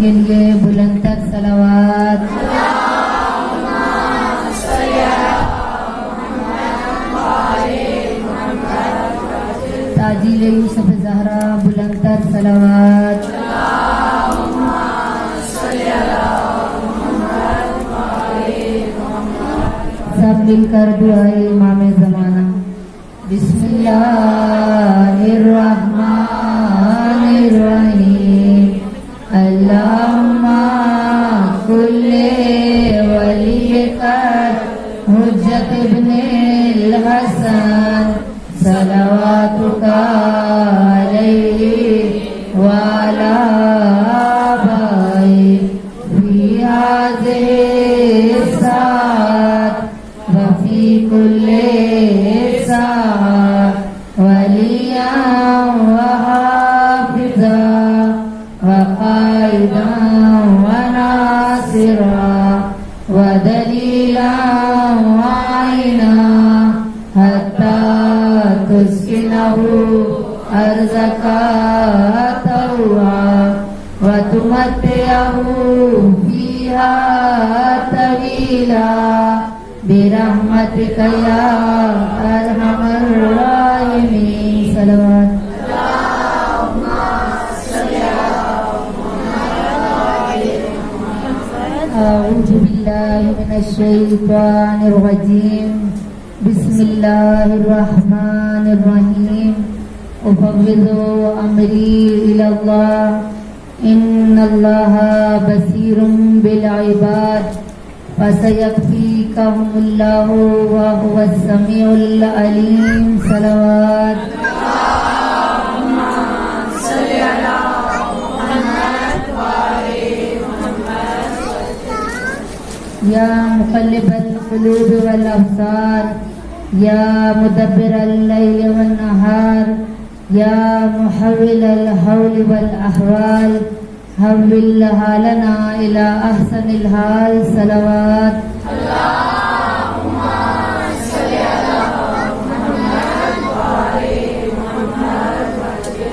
کے لیے بلند تر صلوات. تاجیل یوسف زہرا بلند تر صلوات. سب مل کر دعائے امام زمانہ. بسم اللہ الرحمن الرحیم. اللہم کل ولیک حجت ابن الحسن صلواتک علیہ وعلی آبائہ فی ہذہ الساعۃ وفی کل ساعۃ ولیا وحافظا وقائدا وناصرا ودلیلا وعینا حتی تسکنہ ارضک طوعا وتمتعہ فیہا طویلا برحمتک یا ارحم الراحمین. صلوات. أعوذ بالله من الشيطان الرجيم. بسم الله الرحمن الرحيم. أفوض أمري إلى الله إن الله بصير بالعباد فسيكفيكهم الله وهو السميع العليم. صلوات. یا مقلب القلوب والابصار یا مدبر اللیل والنہار یا محول الحول والاحوال حول حالنا الى احسن الحال. صلوات.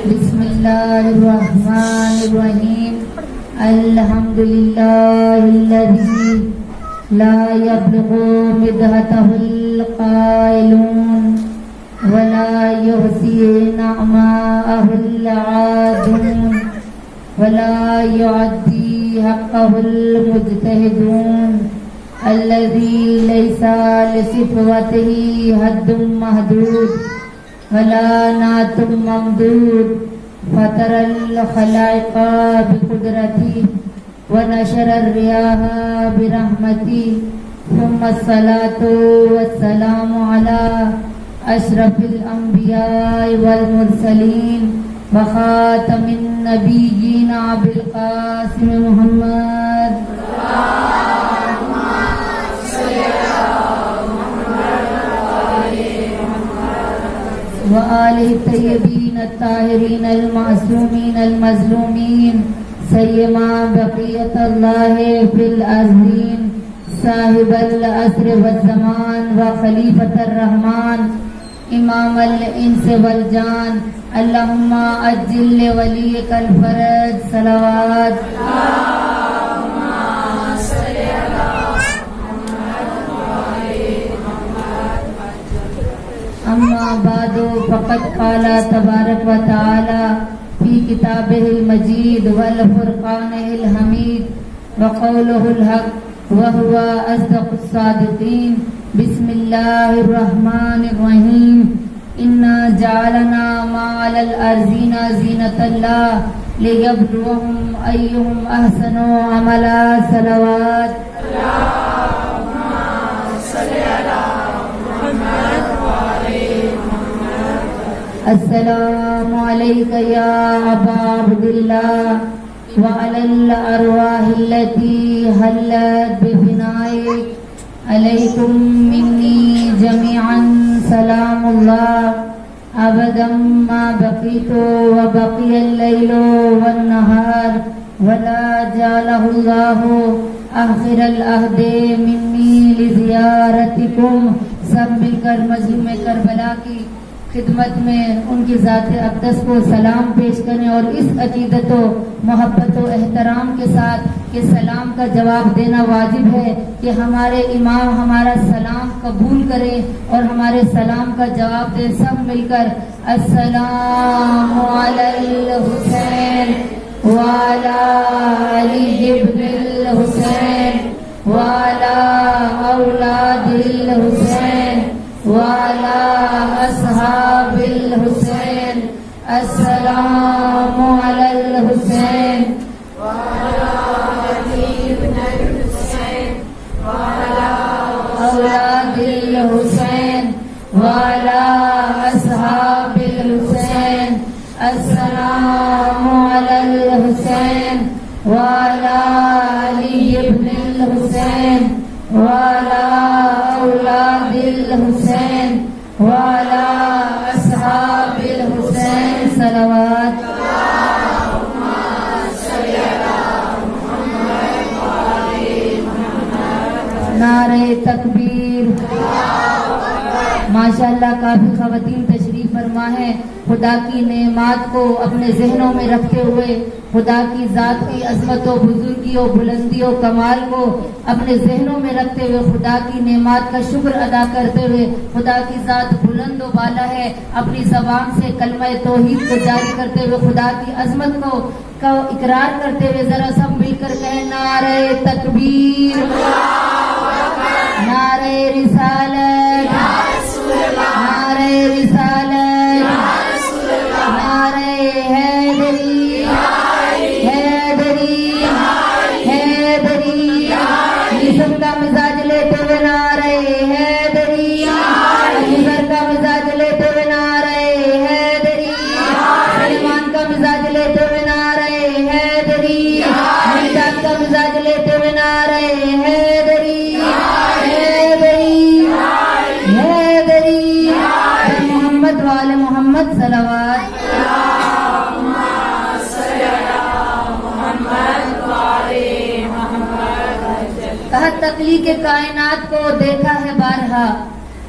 بسم اللہ الرحمن الرحیم. الحمد للہ الذی لا يبلغ مدحته القائلون ولا يحصي نعماءه العادون ولا يعدي حقه المجتهدون الذي ليس لصفوته حد محدود ولا نعت ممدود فطر الخلائق بقدرته ونشر الرياح برحمتي ثم الصلاة والسلام على أشرف الأنبياء والمرسلين وخاتم النبيين أبي القاسم محمد وآله الطيبين الطاهرين المعصومين المظلومين سیما بقیت اللہ فی الارضین صاحب العصر والزمان وخلیفۃ الرحمن امام الانس والجان اللہم عجل لولیک الفرج. صلوات. اما بعد فقد قال تبارک و تعالی في كتابه المجيد والفرقانه الحميد وقوله الحق وهو أصدق الصادقين. بسم الله الرحمن الرحيم. إنا جعلنا ما على الأرضين زينة الله ليبلوهم أيهم أحسن عملا. صلوات. السلام علیک یا ابا عبداللہ وعلی الارواح التي حلت بفنائک علیکم منی جميعا سلام اللہ ابدا ما بقیت وبقی اللیل والنہار ولا جعلہ اللہ آخر العہد منی لزیارتکم. سب مل کر مظلوم کربلا کی خدمت میں ان کی ذات اقدس کو سلام پیش کریں اور اس عقیدت و محبت و احترام کے ساتھ کہ سلام کا جواب دینا واجب ہے کہ ہمارے امام ہمارا سلام قبول کریں اور ہمارے سلام کا جواب دیں سب مل کر السلام علی الحسین وعلی علی ابن الحسین وعلی اولاد الحسین وعلی اصحاب الحسین السلام علی الحسین وعلی علی ابن الحسین وعلی اولاد الحسین وعلی اصحاب الحسین السلام علی الحسین وعلی علی ابن الحسین وعلی اولاد الحسین وعلی اصحاب الحسین صلوات نعرہ تکبیر ماشاءاللہ کافی خواتین تشریف فرما ہے خدا کی نعمات کو اپنے ذہنوں میں رکھتے ہوئے خدا کی ذات کی عظمت و بزرگی و بلندی و کمال کو اپنے ذہنوں میں رکھتے ہوئے خدا کی نعمات کا شکر ادا کرتے ہوئے خدا کی ذات بلند و بالا ہے اپنی زبان سے کلمہ توحید کو جاری کرتے ہوئے خدا کی عظمت کو اقرار کرتے ہوئے ذرا سب مل کر کہیں نعرہ تکبیر نعرہ رسالت نعرہ رسالت نعرہ حیدری حیدری حیدری جسم کا مزاج لیتے ہوئے نعرہ حیدری جگر کا مزاج لیتے ہوئے نعرہ حیدری سلیمان کا مزاج لیتے ہوئے نعرہ حیدری مجاہد کا مزاج لیتے ہوئے نعرہ حیدری حیدری حیدری محمد وآل محمد صلوات کہا تخلیق کائنات کو دیکھا ہے بارہا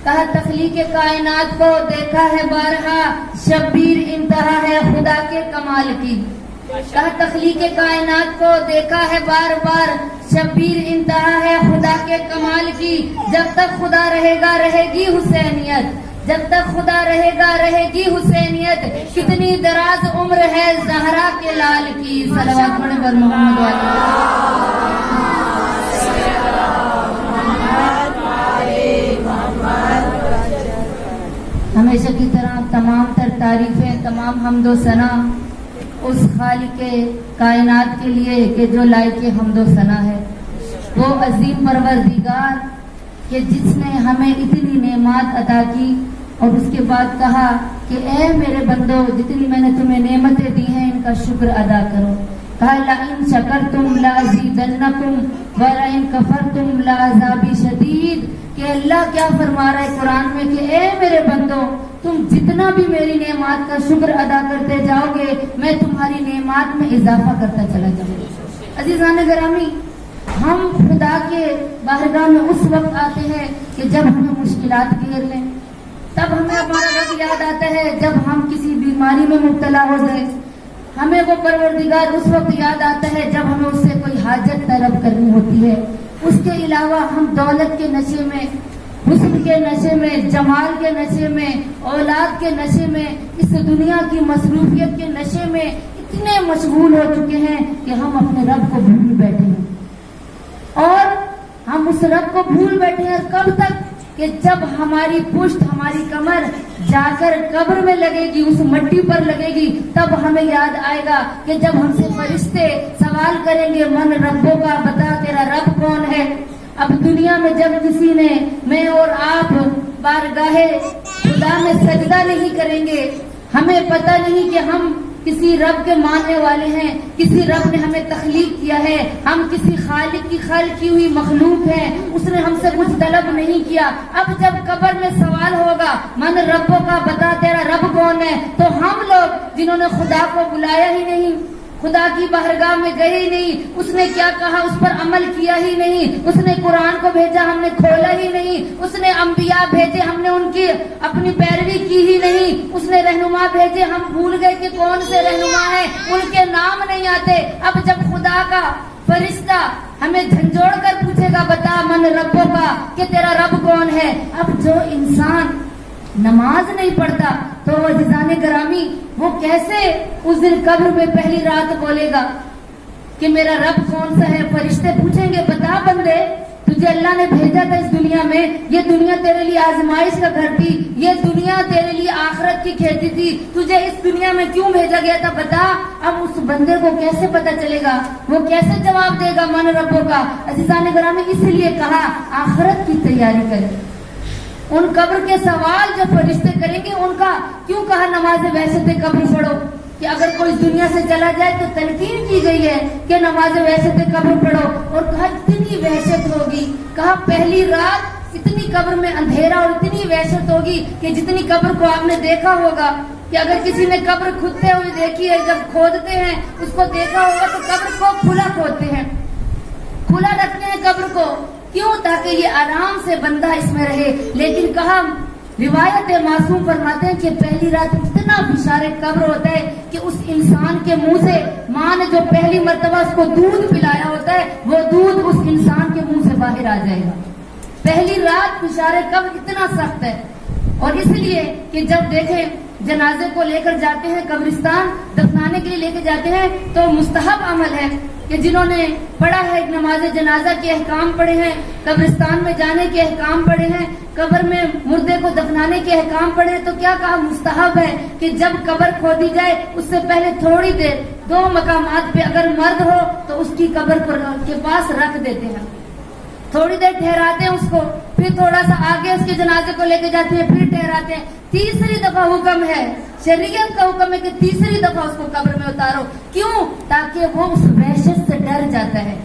کہا تخلیق کائنات کو دیکھا ہے بارہا شبیر انتہا ہے خدا کے کمال کی کہا تخلیق کائنات کو دیکھا ہے بار بار شبیر انتہا ہے خدا کے کمال کی جب تک خدا رہے گا رہے گی حسینیت جب تک خدا رہے گا رہے گی حسینیت کتنی دراز عمر ہے زہرا کے لال کی صلوات پڑھیں بر محمد ہمیشہ کی طرح تمام تر تعریفیں تمام حمد و ثنا اس خالق کائنات کے لیے کہ جو لائق حمد و ثنا ہے وہ عظیم پروردگار کہ جس نے ہمیں اتنی نعمات عطا کی اور اس کے بعد کہا کہ اے میرے بندو جتنی میں نے تمہیں نعمتیں دی ہیں ان کا شکر ادا کرو کہا لئن شکرتم لازیدنکم ولئن کفرتم لعذابی شدید کہ اللہ کیا فرما رہا ہے قرآن میں کہ اے میرے بندو تم جتنا بھی میری نعمات کا شکر ادا کرتے جاؤ گے میں تمہاری نعمات میں اضافہ کرتا چلا جاؤں گا عزیزان گرامی ہم خدا کے بارگاہ میں اس وقت آتے ہیں کہ جب ہمیں مشکلات گھیر لیں تب ہمیں ہمارا رب یاد آتا ہے جب ہم کسی بیماری میں مبتلا ہو جائیں ہمیں وہ پروردگار اس وقت یاد آتا ہے جب ہمیں اس سے کوئی حاجت طلب کرنی ہوتی ہے اس کے علاوہ ہم دولت کے نشے میں حسن کے نشے میں جمال کے نشے میں اولاد کے نشے میں اس دنیا کی مصروفیت کے نشے میں اتنے مشغول ہو چکے ہیں کہ ہم اپنے رب کو بھول بیٹھے ہیں اور ہم اس رب کو بھول بیٹھے ہیں کب تک کہ جب ہماری پشت ہماری کمر جا کر قبر میں لگے گی اس مٹی پر لگے گی تب ہمیں یاد آئے گا کہ جب ہم سے فرشتے سوال کریں گے من ربوں کا بتا تیرا رب کون ہے اب دنیا میں جب کسی نے میں اور آپ بارگاہ خدا میں سجدہ نہیں کریں گے ہمیں پتہ نہیں کہ ہم کسی رب کے ماننے والے ہیں کسی رب نے ہمیں تخلیق کیا ہے ہم کسی خالق کی خلق کی ہوئی مخلوق ہیں اس نے ہم سے کچھ طلب نہیں کیا اب جب قبر میں سوال ہوگا من ربوں کا بتا تیرا رب کون ہے تو ہم لوگ جنہوں نے خدا کو بلایا ہی نہیں خدا کی بارگاہ میں گئے ہی نہیں، اس نے کیا کہا اس پر عمل کیا ہی نہیں، اس نے قرآن کو بھیجا ہم نے کھولا ہی نہیں، اس نے انبیاء بھیجے ہم نے ان کی اپنی پیروی کی ہی نہیں، اس نے رہنما بھیجے ہم بھول گئے کہ کون سے رہنما ہیں، ان کے نام نہیں آتے۔ اب جب خدا کا فرشتہ ہمیں جھنجھوڑ کر پوچھے گا بتا من ربوں کا، کہ تیرا رب کون ہے، اب جو انسان نماز نہیں پڑھتا تو وہ عزیزان گرامی وہ کیسے اس دن قبر میں پہلی رات بولے گا کہ میرا رب کون سا ہے؟ فرشتے پوچھیں گے بتا بندے تجھے اللہ نے بھیجا تھا اس دنیا میں، یہ دنیا تیرے لیے آزمائش کا گھر تھی، یہ دنیا تیرے لیے آخرت کی کھیتی تھی، تجھے اس دنیا میں کیوں بھیجا گیا تھا بتا۔ اب اس بندے کو کیسے پتا چلے گا، وہ کیسے جواب دے گا من ربوں کا؟ عزیزان گرامی اس لیے کہا آخرت کی تیاری کرے، ان قبر کے سوال جو فرشتے کریں گے ان کا کیوں کہا نماز وحشت قبر پڑھو، کہ اگر کوئی اس دنیا سے چلا جائے تو تلقین کی گئی ہے کہ نماز وحشت قبر پڑھو، اور کہا اتنی وحشت ہوگی، کہا پہلی رات اتنی قبر میں اندھیرا اور اتنی وحشت ہوگی کہ جتنی قبر کو آپ نے دیکھا ہوگا کہ اگر کسی نے قبر کھودتے ہوئے دیکھی ہے، جب کھودتے ہیں اس کو دیکھا ہوگا تو قبر کو کھلا کھودتے ہیں، کھلا رکھتے ہیں قبر کو، کیوں؟ تاکہ یہ آرام سے بندہ اس میں رہے۔ لیکن کہا روایت معصوم فرماتے ہیں کہ پہلی رات اتنا بشار قبر ہوتا ہے کہ اس انسان کے منہ سے ماں نے جو پہلی مرتبہ اس کو دودھ پلایا ہوتا ہے وہ دودھ اس انسان کے منہ سے باہر آ جائے گا۔ پہلی رات بشار قبر اتنا سخت ہے، اور اس لیے کہ جب دیکھیں جنازے کو لے کر جاتے ہیں قبرستان دفنانے کے لیے لے کے جاتے ہیں تو مستحب عمل ہے کہ جنہوں نے پڑھا ہے نماز جنازہ کے احکام پڑھے ہیں، قبرستان میں جانے کے احکام پڑھے ہیں، قبر میں مردے کو دفنانے کے احکام پڑھے ہیں، تو کیا کہا مستحب ہے کہ جب قبر کھودی جائے اس سے پہلے تھوڑی دیر دو مقامات پہ اگر مرد ہو تو اس کی قبر کے پاس رکھ دیتے ہیں، تھوڑی دیر ٹھہراتے ہیں اس کو، پھر تھوڑا سا آگے اس کے جنازے کو لے کے جاتے ہیں، پھر ٹھہراتے ہیں، تیسری دفعہ حکم ہے، شریعت کا حکم ہے کہ تیسری دفعہ اس کو قبر میں اتارو، کیوں؟ تاکہ وہ اس وحشت سے ڈر جاتا ہے۔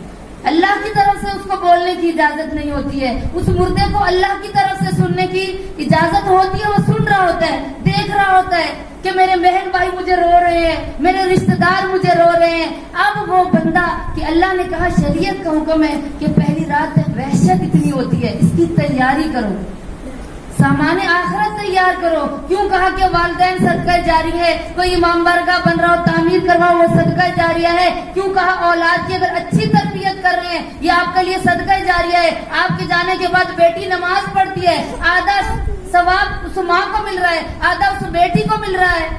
اللہ کی طرف سے اس کو بولنے کی اجازت نہیں ہوتی ہے، اس مردے کو اللہ کی طرف سے سننے کی اجازت ہوتی ہے، وہ سن رہا ہوتا ہے، دیکھ رہا ہوتا ہے کہ میرے بہن بھائی مجھے رو رہے ہیں، میرے رشتہ دار مجھے رو رہے ہیں۔ اب وہ بندہ کہ اللہ نے کہا شریعت کا حکم ہے کہ پہلی رات وحشت اتنی ہوتی ہے، اس کی تیاری کرو، سامان آخرت تیار کرو، کیوں کہا کہ والدین صدقہ جاری ہے، کوئی امام بارگاہ بن رہا ہو تعمیر کرواؤ وہ صدقہ جاریہ ہے، کیوں کہا اولاد کی اگر اچھی تربیت کر رہے ہیں یہ آپ کے لیے صدقہ جاریہ ہے، آپ کے جانے کے بعد بیٹی نماز پڑھتی ہے، آدھا ثواب اس ماں کو مل رہا ہے، آدھا اس بیٹی کو مل رہا ہے۔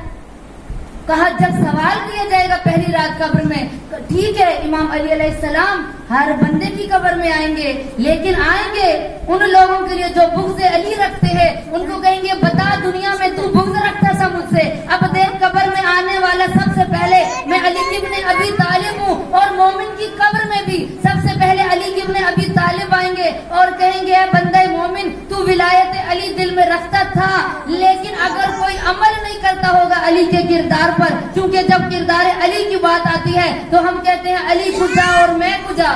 کہا جب سوال کیا جائے گا پہلی رات قبر میں، ٹھیک ہے امام علی علیہ السلام ہر بندے کی قبر میں آئیں گے، لیکن آئیں گے ان لوگوں کے لیے جو بغض علی رکھتے ہیں، ان کو کہیں گے بتا دنیا میں تو بغض رکھتا تھا مجھ سے، اب دیکھ قبر میں آنے والا سب سے پہلے میں علی ابن ابی طالب ہوں، اور مومن کی قبر میں بھی سب سے پہلے علی ابن ابی طالب آئیں گے اور کہیں گے اے بندہ مومن تو ولایت علی دل میں رکھتا تھا، لیکن اگر کوئی عمل نہیں کرتا ہوگا علی کے کردار پر، کیونکہ جب کردار علی کی بات آتی ہے تو ہم کہتے ہیں علی کجا اور میں کجا،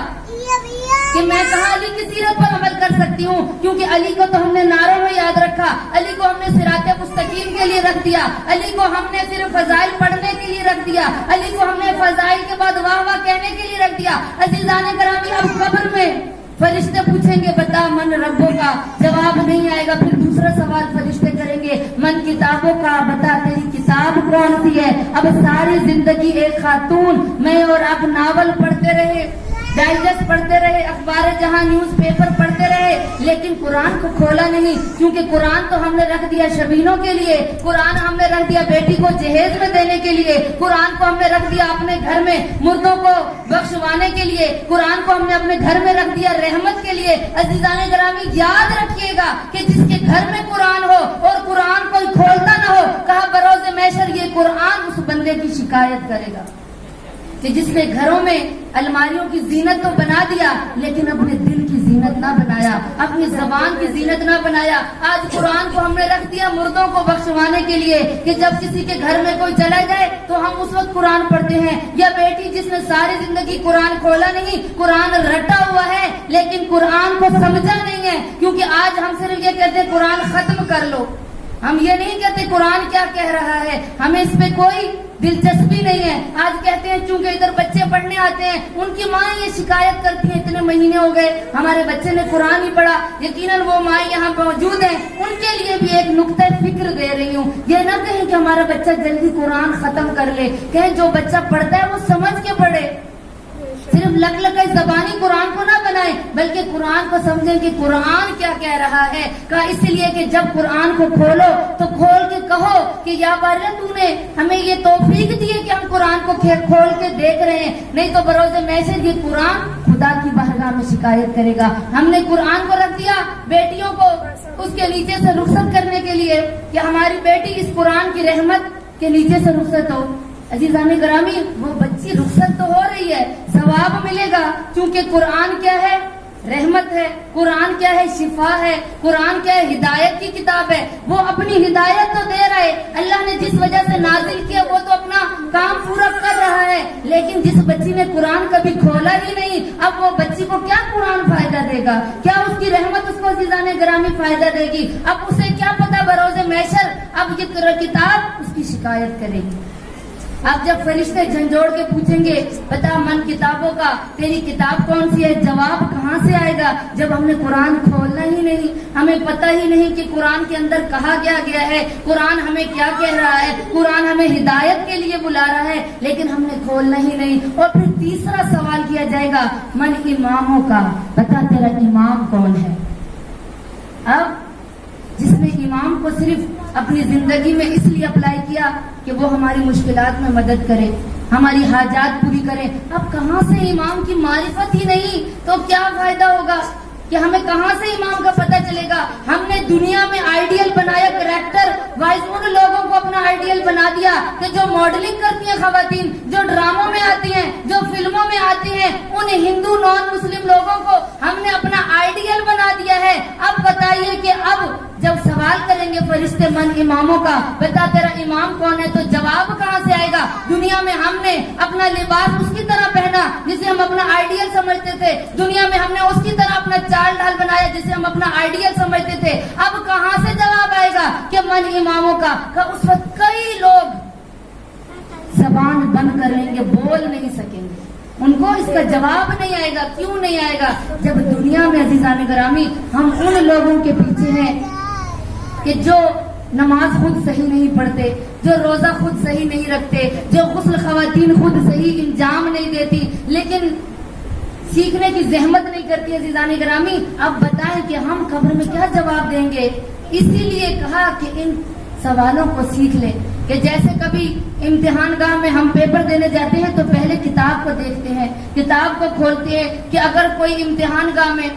کہ میں کہاں علی کی سیرت پر عمل کر سکتی ہوں، کیونکہ علی کو تو ہم نے نعروں میں یاد رکھا، علی کو ہم نے صراط مستقیم کے لیے رکھ دیا، علی کو ہم نے صرف فضائل پڑھنے کے لیے رکھ دیا، علی کو ہم نے فضائل کے بعد واہ واہ کہنے کے لیے رکھ دیا۔ عزیزان گرامی اب قبر میں فرشتے پوچھیں گے بتا من ربوں کا، جواب نہیں آئے گا، پھر دوسرا سوال فرشتے کریں گے من کتابوں کا، بتا تیری کتاب کون سی ہے۔ اب ساری زندگی ایک خاتون میں اور آپ ناول پڑھتے رہے، ڈائجسٹ پڑھتے رہے، اخبار جہاں نیوز پیپر پڑھتے رہے، لیکن قرآن کو کھولا نہیں، کیونکہ قرآن تو ہم نے رکھ دیا شبینوں کے لیے، قرآن ہم نے رکھ دیا بیٹی کو جہیز میں دینے کے لیے، قرآن کو ہم نے رکھ دیا اپنے گھر میں مردوں کو بخشوانے کے لیے، قرآن کو ہم نے اپنے گھر میں رکھ دیا رحمت کے لیے۔ عزیزان گرامی یاد رکھیے گا کہ جس کے گھر میں قرآن ہو اور قرآن کوئی کھولتا نہ ہو، کہا بروز محشر یہ قرآن اس بندے کی شکایت کرے گا کہ جس نے گھروں میں الماریوں کی زینت تو بنا دیا لیکن اپنے دل کی زینت نہ بنایا، اپنی زبان کی زینت نہ بنایا۔ آج قرآن کو ہم نے رکھ دیا مردوں کو بخشوانے کے لیے کہ جب کسی کے گھر میں کوئی چلا جائے تو ہم اس وقت قرآن پڑھتے ہیں، یا بیٹی جس نے ساری زندگی قرآن کھولا نہیں، قرآن رٹا ہوا ہے لیکن قرآن کو سمجھا نہیں ہے، کیونکہ آج ہم صرف یہ کہتے ہیں قرآن ختم کر لو، ہم یہ نہیں کہتے قرآن کیا کہہ رہا ہے، ہمیں اس پہ کوئی دلچسپی نہیں ہے. آج کہتے ہیں چونکہ ادھر بچے پڑھنے آتے ہیں, ان کی ماں یہ شکایت کرتی ہیں اتنے مہینے ہو گئے ہمارے بچے نے قرآن ہی پڑھا. یقیناً وہ ماں یہاں موجود ہیں, ان کے لیے بھی ایک نقطۂ فکر دے رہی ہوں. یہ نہ کہیں کہ ہمارا بچہ جلدی قرآن ختم کر لے, کہیں جو بچہ پڑھتا ہے وہ سمجھ کے پڑھے. صرف لک لک زبانی قرآن کو نہ بنائیں, بلکہ قرآن کو سمجھیں کہ قرآن کیا کہہ رہا ہے. کہا اس لیے کہ جب قرآن کو کھولو تو کھول کے کہو کہ یا بارہ تو نے ہمیں یہ توفیق دی ہے کہ ہم قرآن کو کھول کے دیکھ رہے ہیں, نہیں تو بروز محشر یہ قرآن خدا کی بارگاہ میں شکایت کرے گا. ہم نے قرآن کو رکھ دیا بیٹیوں کو اس کے نیچے سے رخصت کرنے کے لیے کہ ہماری بیٹی اس قرآن کی رحمت کے نیچے سے رخصت ہو. عزیزان گرامی, وہ بچی رخصت تو ہو رہی ہے, ثواب ملے گا, کیونکہ قرآن کیا ہے؟ رحمت ہے. قرآن کیا ہے؟ شفا ہے. قرآن کیا ہے؟ ہدایت کی کتاب ہے. وہ اپنی ہدایت تو دے رہا ہے, اللہ نے جس وجہ سے نازل کیا وہ تو اپنا کام پورا کر رہا ہے. لیکن جس بچی نے قرآن کبھی کھولا ہی نہیں, اب وہ بچی کو کیا قرآن فائدہ دے گا؟ کیا اس کی رحمت اس کو عزیزان گرامی فائدہ دے گی؟ اب اسے کیا پتا بروز محشر اب یہ کتاب اس کی شکایت کرے گی. اب جب فرشتے جھنجھوڑ کے پوچھیں گے بتا من کتابوں کا تیری کتاب کون سی ہے, جواب کہاں سے آئے گا جب ہم نے قرآن کھولنا ہی نہیں, ہمیں پتہ ہی نہیں کہ قرآن کے اندر کہا کیا گیا ہے, قرآن ہمیں کیا کہہ رہا ہے, قرآن ہمیں ہدایت کے لیے بلا رہا ہے, لیکن ہم نے کھولنا ہی نہیں. اور پھر تیسرا سوال کیا جائے گا من اماموں کا, بتا تیرا امام کون ہے. اب جس نے امام کو صرف اپنی زندگی میں اس لیے اپلائی کیا کہ وہ ہماری مشکلات میں مدد کرے, ہماری حاجات پوری کرے, اب کہاں سے امام کی معرفت ہی نہیں تو کیا فائدہ ہوگا کہ ہمیں کہاں سے امام کا پتہ چلے گا. ہم نے دنیا میں آئیڈیل بنایا, کریکٹر وائز ان لوگوں کو اپنا آئیڈیل بنا دیا کہ جو ماڈلنگ کرتی ہیں خواتین, جو ڈراموں میں آتی ہیں, جو فلموں میں آتی ہیں, ان ہندو نان مسلم لوگوں کو ہم نے اپنا آئیڈیل بنا دیا ہے. اب بتائیے کہ اب جب سوال کریں گے فرشتے من اماموں کا, بتا تیرا امام کون ہے, تو جواب کہاں سے آئے گا؟ دنیا میں ہم نے اپنا لباس اس کی طرح پہنا جسے ہم اپنا آئیڈیل سمجھتے تھے, دنیا میں ہم نے اس کی طرح اپنا چال ڈھال بنایا جسے ہم اپنا آئیڈیل سمجھتے تھے. اب کہاں سے جواب آئے گا کہ من اماموں کا؟ اس وقت کئی لوگ زبان بند کر لیں گے, بول نہیں سکیں گے, ان کو اس کا جواب نہیں آئے گا. کیوں نہیں آئے گا؟ جب دنیا میں عزیزان گرامی ہم ان لوگوں کے پیچھے ہیں کہ جو نماز خود صحیح نہیں پڑھتے, جو روزہ خود صحیح نہیں رکھتے, جو غسل خواتین خود صحیح انجام نہیں دیتی, لیکن سیکھنے کی زحمت نہیں کرتی. عزیزان گرامی, اب بتائیں کہ ہم قبر میں کیا جواب دیں گے؟ اسی لیے کہا کہ ان سوالوں کو سیکھ لیں کہ جیسے کبھی امتحان گاہ میں ہم پیپر دینے جاتے ہیں تو پہلے کتاب کو دیکھتے ہیں, کتاب کو کھولتے ہیں کہ اگر کوئی امتحان گاہ میں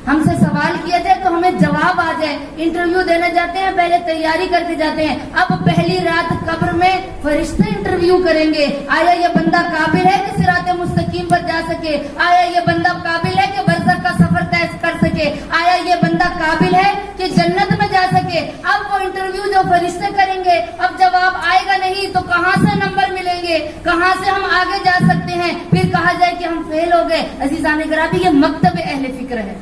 ہم سے سوال کیا جائے تو ہمیں جواب آ جائے. انٹرویو دینے جاتے ہیں پہلے تیاری کرتے جاتے ہیں. اب پہلی رات قبر میں فرشتے انٹرویو کریں گے, آیا یہ بندہ قابل ہے کہ صراط مستقیم پر جا سکے, آیا یہ بندہ قابل ہے کہ برزخ کا سفر طے کر سکے, آیا یہ بندہ قابل ہے کہ جنت میں جا سکے. اب وہ انٹرویو جو فرشتے کریں گے, اب جواب آئے گا نہیں تو کہاں سے نمبر ملیں گے, کہاں سے ہم آگے جا سکتے ہیں؟ پھر کہا جائے کہ ہم فیل ہو گئے. عزیزان گرامی, یہ مکتب اہل فکر ہے,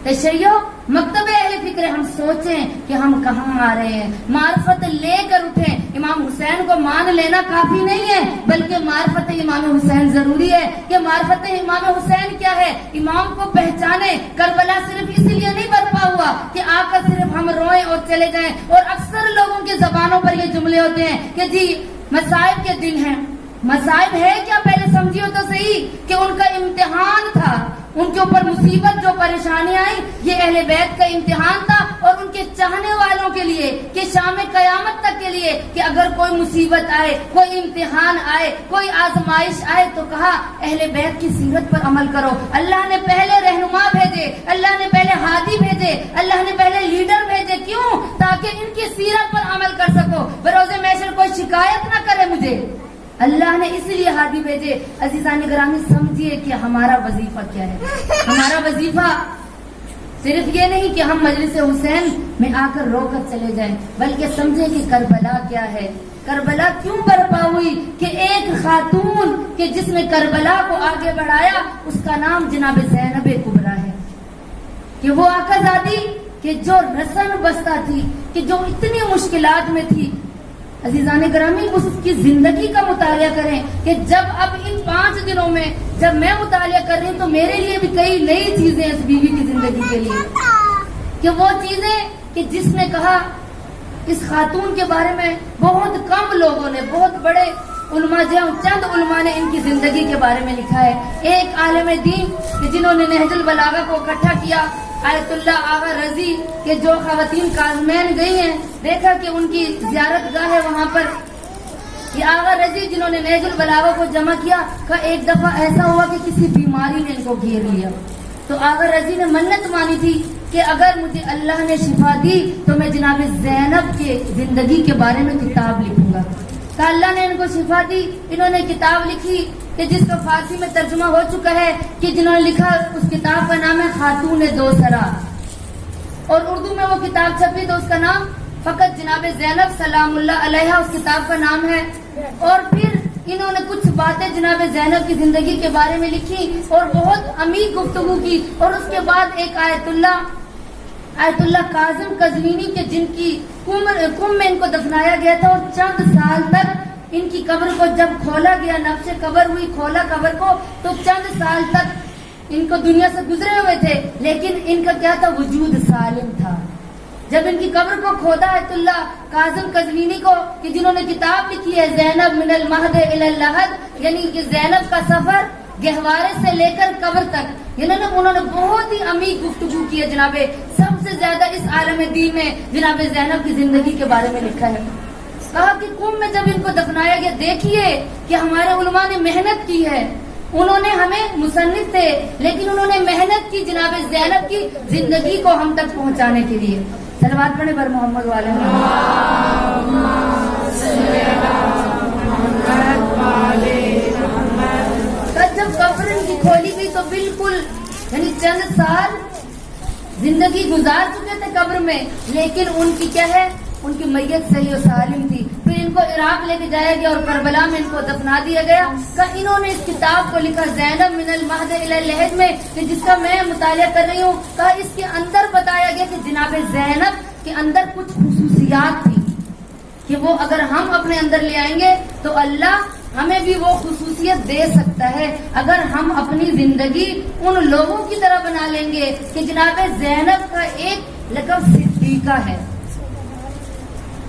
تشیع مکتب اہل فکر ہے. ہم سوچیں کہ ہم کہاں آ رہے ہیں, معرفت لے کر اٹھیں. امام حسین کو مان لینا کافی نہیں ہے, بلکہ معرفت امام حسین ضروری ہے. کہ معرفت امام حسین کیا ہے, امام کو پہچانے. کربلا صرف اس لیے نہیں برپا ہوا کہ آ کر صرف ہم روئیں اور چلے جائیں. اور اکثر لوگوں کی زبانوں پر یہ جملے ہوتے ہیں کہ جی مصائب کے دن ہیں. مصائب ہے کیا؟ پہلے سمجھیے تو صحیح کہ ان کا امتحان تھا, ان کے اوپر مصیبت جو پریشانی آئی یہ اہل بیت کا امتحان تھا, اور ان کے چاہنے والوں کے لیے کہ شام قیامت تک کے لیے کہ اگر کوئی مصیبت آئے, کوئی امتحان آئے, کوئی آزمائش آئے تو کہا اہل بیت کی سیرت پر عمل کرو. اللہ نے پہلے رہنما بھیجے, اللہ نے پہلے ہادی بھیجے, اللہ نے پہلے لیڈر بھیجے. کیوں؟ تاکہ ان کی سیرت پر عمل کر سکو, بروز محشر کوئی شکایت نہ کرے مجھے. اللہ نے اس لیے ہادی بھیجے. عزیزان گرامی, سمجھیے کہ ہمارا وظیفہ کیا ہے. ہمارا وظیفہ صرف یہ نہیں کہ ہم مجلس حسین میں آ کر رو کر چلے جائیں, بلکہ سمجھیں کہ کربلا کیا ہے, کربلا کیوں برپا ہوئی. کہ ایک خاتون کہ جس نے کربلا کو آگے بڑھایا, اس کا نام جناب زینب کبریٰ ہے. کہ وہ آقا زادی کہ جو رسن بستہ تھی, کہ جو اتنی مشکلات میں تھی, عزیزان گرامی اس کی زندگی کا مطالعہ کریں کہ جب اب ان 5 دنوں میں جب میں مطالعہ کر رہی ہوں تو میرے لیے بھی کئی نئی چیزیں اس بیوی کی زندگی کے لیے، کہ وہ چیزیں کہ جس نے کہا اس خاتون کے بارے میں بہت کم لوگوں نے، بہت بڑے علماء جو چند علماء نے ان کی زندگی کے بارے میں لکھا ہے. ایک عالم دین کہ جنہوں نے نہج البلاغہ کو اکٹھا کیا، آیت اللہ آغا رضی کہ جو خواتین کاظمین گئی ہیں، دیکھا کہ ان کی زیارت گاہ ہے وہاں پر. یہ آغا رضی جنہوں نے نہج البلاغہ کو جمع کیا کہ ایک دفعہ ایسا ہوا کہ کسی بیماری نے ان کو گھیر لیا، تو آغا رضی نے منت مانی تھی کہ اگر مجھے اللہ نے شفا دی تو میں جناب زینب کے زندگی کے بارے میں کتاب لکھوں گا. تو اللہ نے ان کو شفا دی، انہوں نے کتاب لکھی کہ جس کا فارسی میں ترجمہ ہو چکا ہے، کہ جنہوں نے لکھا اس کتاب کا نام ہے خاتون دو سرا، اور اردو میں وہ کتاب چھپی تو اس کا نام فقط جناب زینب سلام اللہ علیہا اس کتاب کا نام ہے. اور پھر انہوں نے کچھ باتیں جناب زینب کی زندگی کے بارے میں لکھی اور بہت عمیق گفتگو کی. اور اس کے بعد ایک آیت اللہ کاظم قزوینی کے جن کی کم میں ان کو دفنایا گیا تھا، اور چند سال تک ان کی قبر کو جب کھولا گیا، نقش قبر ہوئی، کھولا قبر کو، تو چند سال تک ان کو دنیا سے گزرے ہوئے تھے، لیکن ان کا کیا تھا؟ وجود سالم تھا. جب ان کی قبر کو کھودا آیت اللہ کاظم قزوینی کو، کہ جنہوں نے کتاب لکھی ہے زینب من المہد الی اللحد، یعنی کہ زینب کا سفر گہوارے سے لے کر قبر تک، انہوں نے بہت ہی عمیق گفتگو کی ہے. جناب سب سے زیادہ اس عالم دین میں جناب زینب کی زندگی کے بارے میں لکھا ہے. کہا کہ قم میں جب ان کو دفنایا گیا، دیکھیے کہ ہمارے علماء نے محنت کی ہے، انہوں نے ہمیں مصنف تھے لیکن انہوں نے محنت کی جناب زینب کی زندگی کو ہم تک پہنچانے کے لیے. صلوات پڑھیں بر محمد والے جب قبر ان کی کھولی گئی تو بالکل یعنی چند سال زندگی گزار چکے تھے قبر میں، لیکن ان کی کیا ہے؟ ان کی میت صحیح و سالم تھی. پھر ان کو عراق لے کے جایا گیا اور کربلا میں ان کو دفنا دیا گیا. کہ انہوں نے اس کتاب کو لکھا زینب من المہد الی اللحد میں، کہ جس کا میں مطالعہ کر رہی ہوں، کہ اس کے اندر بتایا گیا کہ جناب زینب کے اندر کچھ خصوصیات تھی کہ وہ اگر ہم اپنے اندر لے آئیں گے تو اللہ ہمیں بھی وہ خصوصیت دے سکتا ہے، اگر ہم اپنی زندگی ان لوگوں کی طرح بنا لیں گے. کہ جناب زینب کا ایک لقب صدیقہ ہے،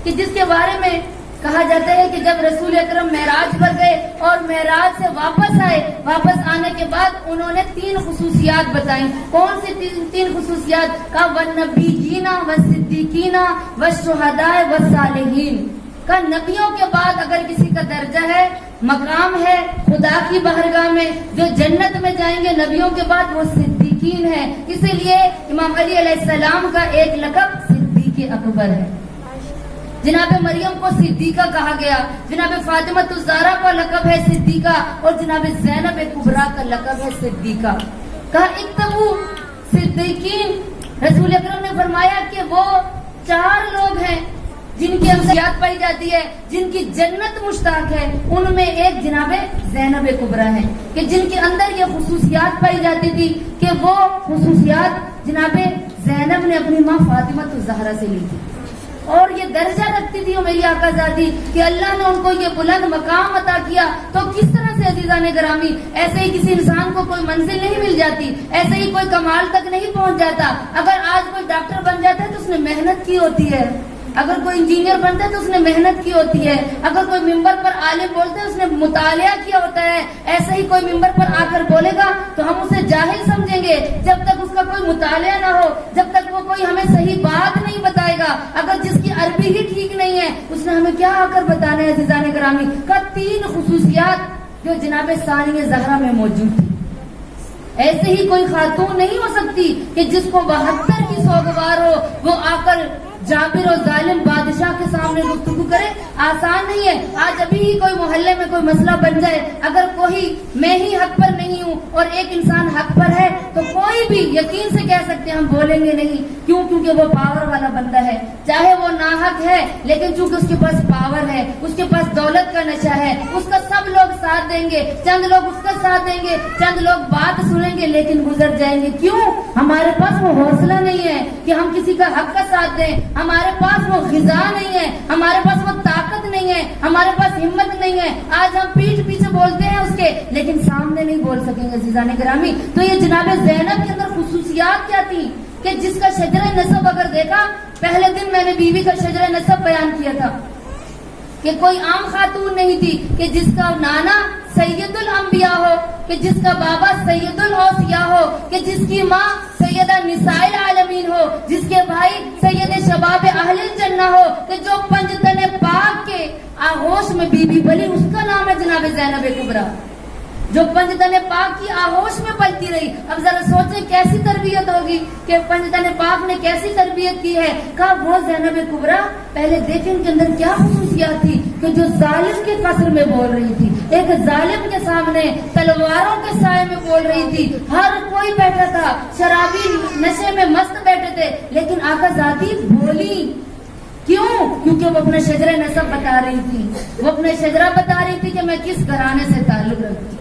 کہ جس کے بارے میں کہا جاتا ہے کہ جب رسول اکرم معراج پر گئے اور معراج سے واپس آئے، واپس آنے کے بعد انہوں نے 3 خصوصیات بتائیں. کون سی 3 خصوصیات؟ کا والنبیین والصدیقین والشہداء والصالحین. کا نبیوں کے بعد اگر کسی کا درجہ ہے، مقام ہے خدا کی بارگاہ میں، جو جنت میں جائیں گے نبیوں کے بعد، وہ صدیقین ہے. اسی لیے امام علی علیہ السلام کا ایک لقب صدیق اکبر ہے. جناب مریم کو صدیقہ کہا گیا، جناب فاطمہ الزہرا کا لقب ہے صدیقہ، اور جناب زینب کبریٰ کا لقب ہے صدیقہ. کہا اکتبو صدیقین. رسول اکرم نے فرمایا کہ وہ 4 لوگ ہیں جن کی خصوصیات پائی جاتی ہے، جن کی جنت مشتاق ہے. ان میں ایک جناب زینب کبریٰ ہے، کہ جن کے اندر یہ خصوصیات پائی جاتی تھی، کہ وہ خصوصیات جناب زینب نے اپنی ماں فاطمہ الزہرا سے لی تھی، اور یہ درجہ رکھتی تھی میری آقا زادی کہ اللہ نے ان کو یہ بلند مقام عطا کیا. تو کس طرح سے عزیزان گرامی، ایسے ہی کسی انسان کو کوئی منزل نہیں مل جاتی، ایسے ہی کوئی کمال تک نہیں پہنچ جاتا. اگر آج کوئی ڈاکٹر بن جاتا ہے تو اس نے محنت کی ہوتی ہے، اگر کوئی انجینئر بنتا ہے تو اس نے محنت کی ہوتی ہے، اگر کوئی ممبر پر عالم بولتا ہے اس نے مطالعہ کیا ہوتا ہے. ایسے ہی کوئی ممبر پر آ کر بولے گا تو ہم اسے جاہل سمجھیں گے جب تک اس کا کوئی مطالعہ نہ ہو، جب تک وہ کوئی ہمیں صحیح بات نہیں بتائے گا. اگر جس کی عربی ہی ٹھیک نہیں ہے اس نے ہمیں کیا آ کر بتانا ہے عزیزان گرامی. کا 3 خصوصیات جو جناب ثانیہ زہرا میں موجود تھی. ایسے ہی کوئی خاتون نہیں ہو سکتی کہ جس کو 72 کی سوگوار ہو، وہ آ کر جابر اور ظالم بادشاہ کے سامنے گفتگو کرے. آسان نہیں ہے. آج ابھی ہی کوئی محلے میں کوئی مسئلہ بن جائے، اگر کوئی میں ہی حق پر نہیں ہوں اور ایک انسان حق پر ہے تو کوئی بھی یقین سے کہہ سکتے ہیں ہم بولیں گے نہیں. کیوں؟ کیونکہ وہ پاور والا بندہ ہے، چاہے وہ ناحق ہے لیکن چونکہ اس کے پاس پاور ہے، اس کے پاس دولت کا نشہ ہے، اس کا سب لوگ ساتھ دیں گے، چند لوگ اس کا ساتھ دیں گے، چند لوگ بات سنیں گے لیکن گزر جائیں گے. کیوں؟ ہمارے پاس وہ حوصلہ نہیں ہے کہ ہم کسی کا حق کا ساتھ دیں. ہمارے پاس وہ غذا نہیں ہے، ہمارے پاس وہ طاقت نہیں ہے، ہمارے پاس ہمت نہیں ہے. آج ہم پیٹھ پیچھے بولتے ہیں اس کے، لیکن سامنے نہیں بول سکیں گے. عزیزان گرامی، تو یہ جناب زینب کے اندر خصوصیات کیا تھی کہ جس کا شجرہ نسب اگر دیکھا، پہلے دن میں نے بیوی کا شجرہ نسب بیان کیا تھا کہ کوئی عام خاتون نہیں تھی، کہ جس کا نانا سید الانبیاء ہو، کہ جس کا بابا سید الاوصیاء ہو، کہ جس کی ماں سیدہ نساء العالمین ہو، جس کے بھائی سید شباب اہل الجنہ ہو، کہ جو پنجتن پاک کے آغوش میں بی بی بلی، اس کا نام ہے جناب زینب کبریٰ، جو پنجتن پاک کی آغوش میں پلتی رہی. اب ذرا سوچیں کیسی تربیت ہوگی کہ پنجتن پاک نے کیسی تربیت کی ہے. کہا وہ زینب کبریٰ، پہلے دیکھیں ان کے اندر کیا خصوصیات تھی کہ جو ظالم کے قصر میں بول رہی تھی، ایک ظالم کے سامنے تلواروں کے سائے میں بول رہی تھی. ہر کوئی بیٹھا تھا، شرابی نشے میں مست بیٹھے تھے، لیکن آقا ذاتی بولی. کیوں؟ کیونکہ وہ اپنا شجرہ نسب بتا رہی تھی، وہ اپنا شجرہ بتا رہی تھی کہ میں کس گھرانے سے تعلق رکھتی.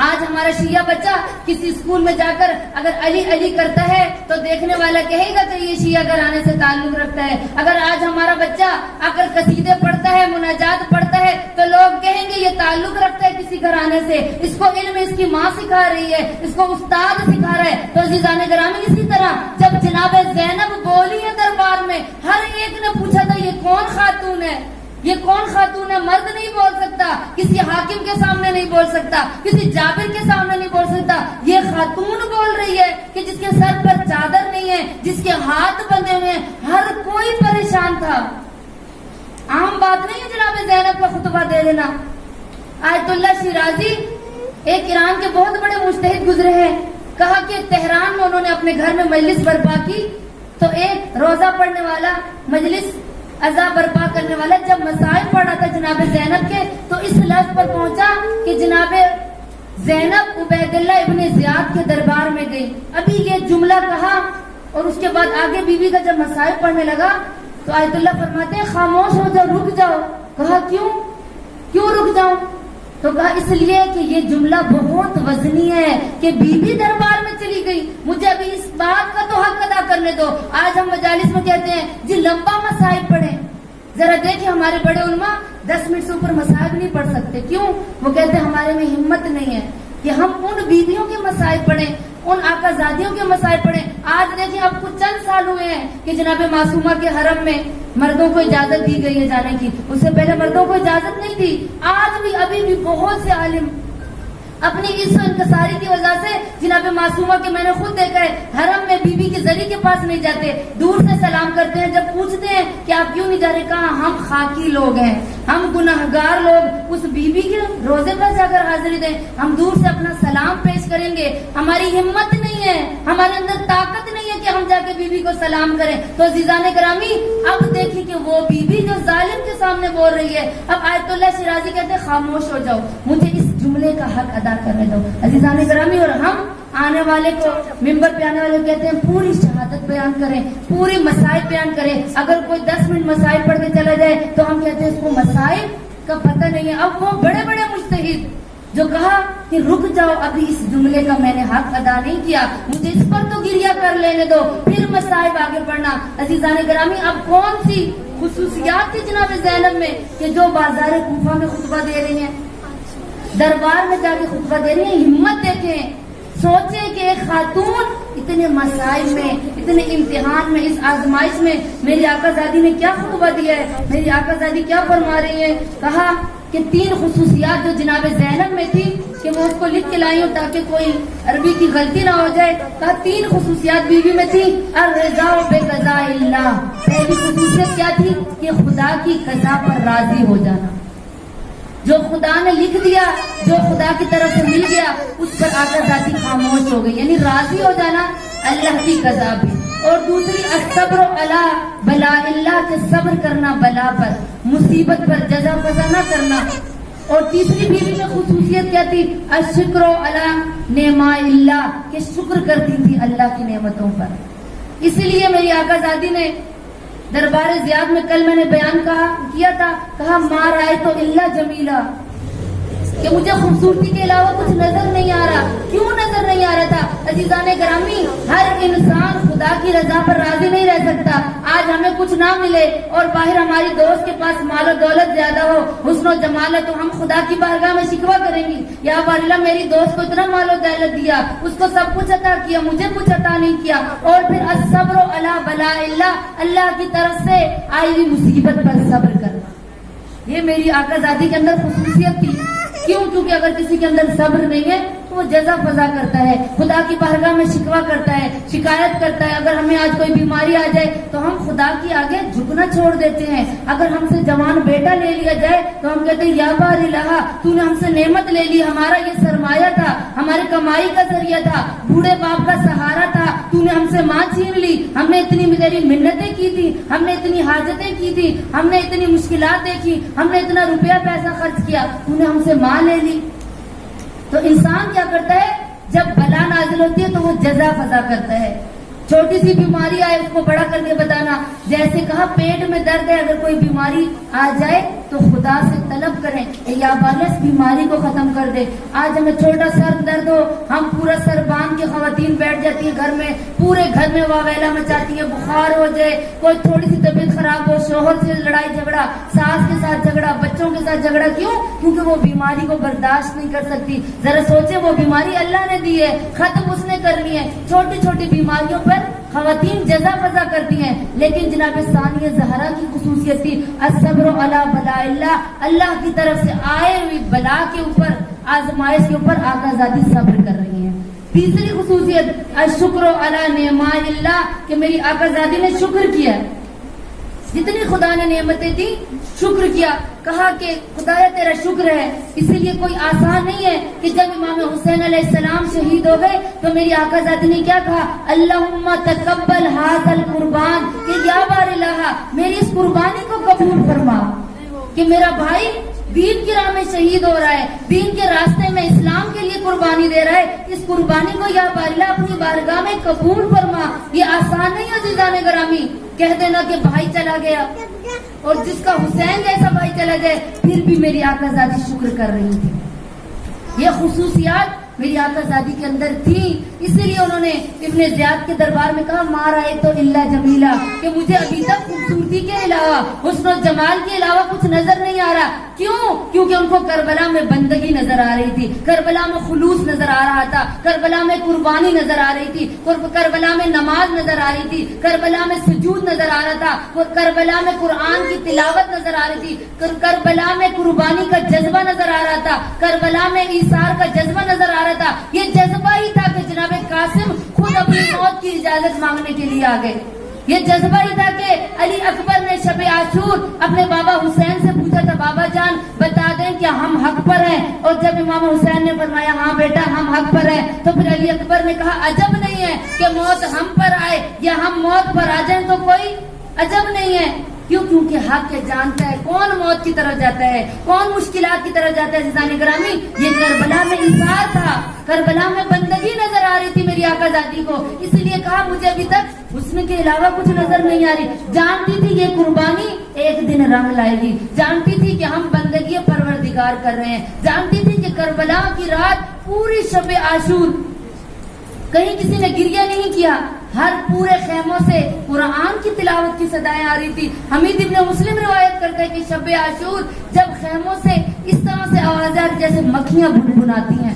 آج ہمارا شیعہ بچہ کسی اسکول میں جا کر اگر علی علی کرتا ہے تو دیکھنے والا کہے گا کہ یہ شیعہ گھرانے سے تعلق رکھتا ہے. اگر آج ہمارا بچہ اگر قصیدے پڑھتا ہے، مناجات پڑھتا ہے، تو لوگ کہیں گے یہ تعلق رکھتا ہے کسی گھرانے سے، اس کو علم اس کی ماں سکھا رہی ہے، اس کو استاد سکھا رہا ہے. تو عزیزان گرامی، اسی طرح جب جناب زینب بولی ہے دربار میں، ہر ایک نے پوچھا تھا یہ کون خاتون ہے، یہ کون خاتون ہے؟ مرد نہیں بول سکتا، کسی حاکم کے سامنے نہیں بول سکتا، کسی جابر کے سامنے نہیں بول سکتا. یہ خاتون بول رہی ہے کہ جس کے سر پر چادر نہیں ہے، جس کے ہاتھ بندھے ہوئے ہیں. ہر کوئی پریشان تھا. عام بات نہیں ہے جناب زینب کا خطبہ دے دینا. آیت اللہ شیرازی ایک ایران کے بہت بڑے مجتہد گزرے ہیں. کہا کہ تہران میں انہوں نے اپنے گھر میں مجلس برپا کی، تو ایک روزہ پڑھنے والا، مجلس عزا برپا کرنے والا جب مسائل پڑھ رہا تھا جناب زینب کے، تو اس لفظ پر پہنچا کہ جناب زینب عبید اللہ ابن زیاد کے دربار میں گئی. ابھی یہ جملہ کہا اور اس کے بعد آگے بیوی کا جب مسائل پڑھنے لگا تو آیت اللہ فرماتے ہیں خاموش ہو جاؤ، رک جاؤ. کہا کیوں رک جاؤں؟ تو کہا اس لیے کہ یہ جملہ بہت وزنی ہے کہ بیوی دربار میں چلی گئی، مجھے ابھی اس بات کا تو حق ادا کرنے دو. آج ہم مجالس میں کہتے ہیں جی لمبا مسائل پڑھیں. ذرا دیکھیں ہمارے بڑے علماء 10 منٹ سے اوپر مسائل نہیں پڑھ سکتے. کیوں؟ وہ کہتے ہیں ہمارے میں ہمت نہیں ہے کہ ہم ان بیویوں کے مسائل پڑھیں، ان آقا زادیوں کے مسائل پڑھیں. آج دیکھیں اب کچھ چند سال ہوئے ہیں کہ جناب معصومہ کے حرم میں مردوں کو اجازت دی گئی ہے جانے کی، اس سے پہلے مردوں کو اجازت نہیں تھی. آج بھی ابھی بھی بہت سے عالم اپنی اس انکساری کی وجہ سے جناب معصومہ کے میں نے خود دیکھا ہے حرم میں بی بی کے ذریعے کے پاس نہیں جاتے، دور سے سلام کرتے ہیں. جب پوچھتے ہیں کہ آپ کیوں نہیں جا رہے، کہا ہم خاکی لوگ ہیں، ہم گناہگار لوگ اس بی بی کے روزے پر جا کر حاضری دیں، ہم دور سے اپنا سلام پیش کریں گے. ہماری ہمت نہیں ہے، ہمارے اندر طاقت نہیں ہے کہ ہم جا کے بی بی کو سلام کریں. تو عزیزان گرامی، اب دیکھیں کہ وہ بی بی جو ظالم کے سامنے بول رہی ہے. اب آیت اللہ شیرازی کہتے ہیں خاموش ہو جاؤ، مجھے اس جملے کا حق ادا کرنے دو. عزیزان گرامی، اور ہم آنے والے کو ممبر پہ آنے والے کو کہتے ہیں پوری شہادت بیان کریں، پوری مسائل بیان کریں. اگر کوئی 10 منٹ مسائل پڑھ کے چلا جائے تو ہم کہتے ہیں اس کو مسائل کا پتہ نہیں ہے. اب وہ بڑے بڑے مجتہد جو کہا کہ رک جاؤ، ابھی اس جملے کا میں نے حق ادا نہیں کیا، مجھے اس پر تو گریہ کر لینے دو، پھر مسائل آگے پڑھنا. عزیزان گرامی، اب کون سی خصوصیات تھی جناب زینب میں کہ جو بازار کوفہ میں خطبہ دے رہی ہیں، دربار میں جا کے خطبہ دے رہی ہیں. ہمت دیکھیں، سوچیں کہ ایک خاتون اتنے مسائل میں، اتنے امتحان میں، اس آزمائش میں میری آقا زادی نے کیا خطبہ دیا ہے، میری آقا زادی کیا فرما رہی ہے. کہا کہ 3 خصوصیات جو جناب زینب میں تھی کہ وہ اس کو لکھ کے لائی ہوں تاکہ کوئی عربی کی غلطی نہ ہو جائے. کہا 3 خصوصیات بیوی میں تھی. الرضا بقضاء اللہ، پہلی خصوصیت کیا تھی کہ خدا کی قضا پر راضی ہو جانا. جو خدا نے لکھ دیا، جو خدا کی طرف سے مل گیا، اس پر آقا ذاتی خاموش ہو گئی، یعنی راضی ہو جانا اللہ کی قضا بھی. اور دوسری الصبر علی بلاء اللہ، کے صبر کرنا بلا پر، مصیبت پر جزا فضا نہ کرنا. اور تیسری بیوی میں خصوصیت کیا تھی؟ الشکر علی نعماء اللہ، کہ شکر کرتی تھی اللہ کی نعمتوں پر. اسی لیے میری آقا زادی نے دربار زیاد میں کل میں نے بیان کیا تھا، کہا ما رأیت الا جمیلا، کہ مجھے خوبصورتی کے علاوہ کچھ نظر نہیں آ رہا. کیوں نظر نہیں آ رہا تھا؟ عزیزان گرامی، ہر انسان خدا کی رضا پر راضی نہیں رہ سکتا. آج ہمیں کچھ نہ ملے اور باہر ہماری دوست کے پاس مال و دولت زیادہ ہو, حسن و جمال ہے, تو ہم خدا کی بارگاہ میں شکوہ کریں گی, یا اللہ میری دوست کو اتنا مال و دولت دیا, اس کو سب کچھ عطا کیا, مجھے کچھ عطا نہیں کیا. اور پھر الصبر علی بلاء اللہ, اللہ کی طرف سے آئی ہوئی مصیبت پر صبر کرنا. یہ میری آقا زادی کے اندر خصوصیت تھی. کیوں؟ کیونکہ اگر کسی کے اندر صبر نہیں ہے تو وہ جزا فضا کرتا ہے, خدا کی بارگاہ میں شکوہ کرتا ہے, شکایت کرتا ہے. اگر ہمیں آج کوئی بیماری آ جائے تو ہم خدا کے آگے جھکنا چھوڑ دیتے ہیں. اگر ہم سے جوان بیٹا لے لیا جائے تو ہم کہتے ہیں یا بار الہ, تو نے ہم سے نعمت لے لی, ہمارا یہ سرمایہ تھا, ہماری کمائی کا ذریعہ تھا, بوڑھے باپ کا سہارا تھا, تو نے ہم سے ماں چھین لی, ہم نے اتنی تیری منتیں کی تھی, ہم نے اتنی حاجتیں کی تھی, ہم نے اتنی مشکلات دیکھی, ہم نے اتنا روپیہ پیسہ خرچ کیا, تو نے ہم سے ماں لے لی. تو انسان کیا کرتا ہے, جب بلا نازل ہوتی ہے تو وہ جزا فضا کرتا ہے. چھوٹی سی بیماری آئے اس کو بڑا کر کے بتانا. جیسے کہا پیٹ میں درد ہے, اگر کوئی بیماری آ جائے تو خدا سے طلب کریں یا اللہ اس بیماری کو ختم کر دے. آج ہمیں چھوٹا سر درد ہو, ہم پورا سر باندھ کے خواتین بیٹھ جاتی ہیں گھر میں, پورے گھر میں واویلا مچاتی ہیں, بخار ہو جائے, کوئی تھوڑی سی طبیعت خراب ہو, شوہر سے لڑائی جھگڑا, ساس کے ساتھ جھگڑا, بچوں کے ساتھ جھگڑا. کیوں؟ کیونکہ وہ بیماری کو برداشت نہیں کر سکتی. ذرا سوچے, وہ بیماری اللہ نے دی ہے, ختم اس نے کرنی ہے. چھوٹی چھوٹی بیماریوں پر خواتین جزا فضا کرتی ہیں. لیکن جناب ثانیہ زہرا کی خصوصیت تھی الصبر علی بلاء اللہ, اللہ کی طرف سے آئے ہوئی بلا کے اوپر, آزمائش کے اوپر آقا زادی صبر کر رہی ہیں. تیسری خصوصیت الشکر علی نعماء اللہ, کہ میری آقا زادی نے شکر کیا, جتنی خدا نے نعمتیں دی شکر کیا. کہا کہ خدایا تیرا شکر ہے. اسی لیے کوئی آسان نہیں ہے کہ جب امام حسین علیہ السلام شہید ہو گئے تو میری آقا زادی نے کیا کہا, اللہم تقبل ھذا القربان, کہ یا بار الہ میری اس قربانی کو قبول فرما, کہ میرا بھائی دین کی راہ میں شہید ہو رہا ہے, دین کے راستے میں اسلام کے لیے قربانی دے رہا ہے, اس قربانی کو یا بار الہ اپنی بارگاہ میں قبول فرما. یہ آسان نہیں ہے عزیزان گرامی, کہہ دینا کہ بھائی چلا گیا, اور جس کا حسین جیسا بھائی چلا جائے, پھر بھی میری آقا زادی شکر کر رہی تھی. یہ خصوصیات میری آقا زادی کے اندر تھی. اسی لیے انہوں نے ابن زیاد کے دربار میں کہا ما رأیت الا جمیلا, کہ مجھے ابھی تک خوبصورتی کے علاوہ, حسن و جمال کے علاوہ کچھ نظر نہیں آ رہا. کیوں؟ کیونکہ ان کو کربلا میں بندگی نظر آ رہی تھی, کربلا میں خلوص نظر آ رہا تھا, کربلا میں قربانی نظر آ رہی تھی, کربلا میں نماز نظر آ رہی تھی, کربلا میں سجود نظر آ رہا تھا, کربلا میں قرآن کی تلاوت نظر آ رہی تھی, کربلا میں قربانی کا جذبہ نظر آ رہا تھا, کربلا میں ایثار کا جذبہ نظر آ رہا تھا. یہ جذبہ ہی تھا کہ جناب قاسم خود اپنی موت کی اجازت مانگنے کے لیے آ گئے. یہ جذبہ ہی تھا کہ علی اکبر نے شب عاشور اپنے بابا حسین سے پوچھا تھا, بابا جان بتا دیں کیا ہم حق پر ہیں, اور جب امام حسین نے فرمایا ہاں بیٹا ہم حق پر ہیں, تو پھر علی اکبر نے کہا عجب نہیں ہے کہ موت ہم پر آئے یا ہم موت پر آ جائیں تو کوئی عجب نہیں ہے. کیوں؟ کیونکہ حق جانتا ہے کون موت کی طرف جاتا ہے, کون مشکلات کی طرف جاتا ہے. عزیزان گرامی, یہ کربلا میں ایثار تھا, کربلا میں بندگی نظر آ رہی تھی میری آقا زادی کو. اس لیے کہا مجھے ابھی تک حسن کے علاوہ کچھ نظر نہیں آ رہی. جانتی تھی یہ قربانی ایک دن رنگ لائے گی, جانتی تھی کہ ہم بندگی پروردگار کر رہے ہیں, جانتی تھی کہ کربلا کی رات پوری شب عاشور کہیں کسی نے گریہ نہیں کیا, ہر پورے خیموں سے قرآن کی تلاوت کی صدائیں آ رہی تھی. حمید ابن مسلم روایت کرتے ہیں کہ شب عاشور جب خیموں سے اس طرح سے آواز آ رہی جیسے مکھیاں بنبناتی ہیں,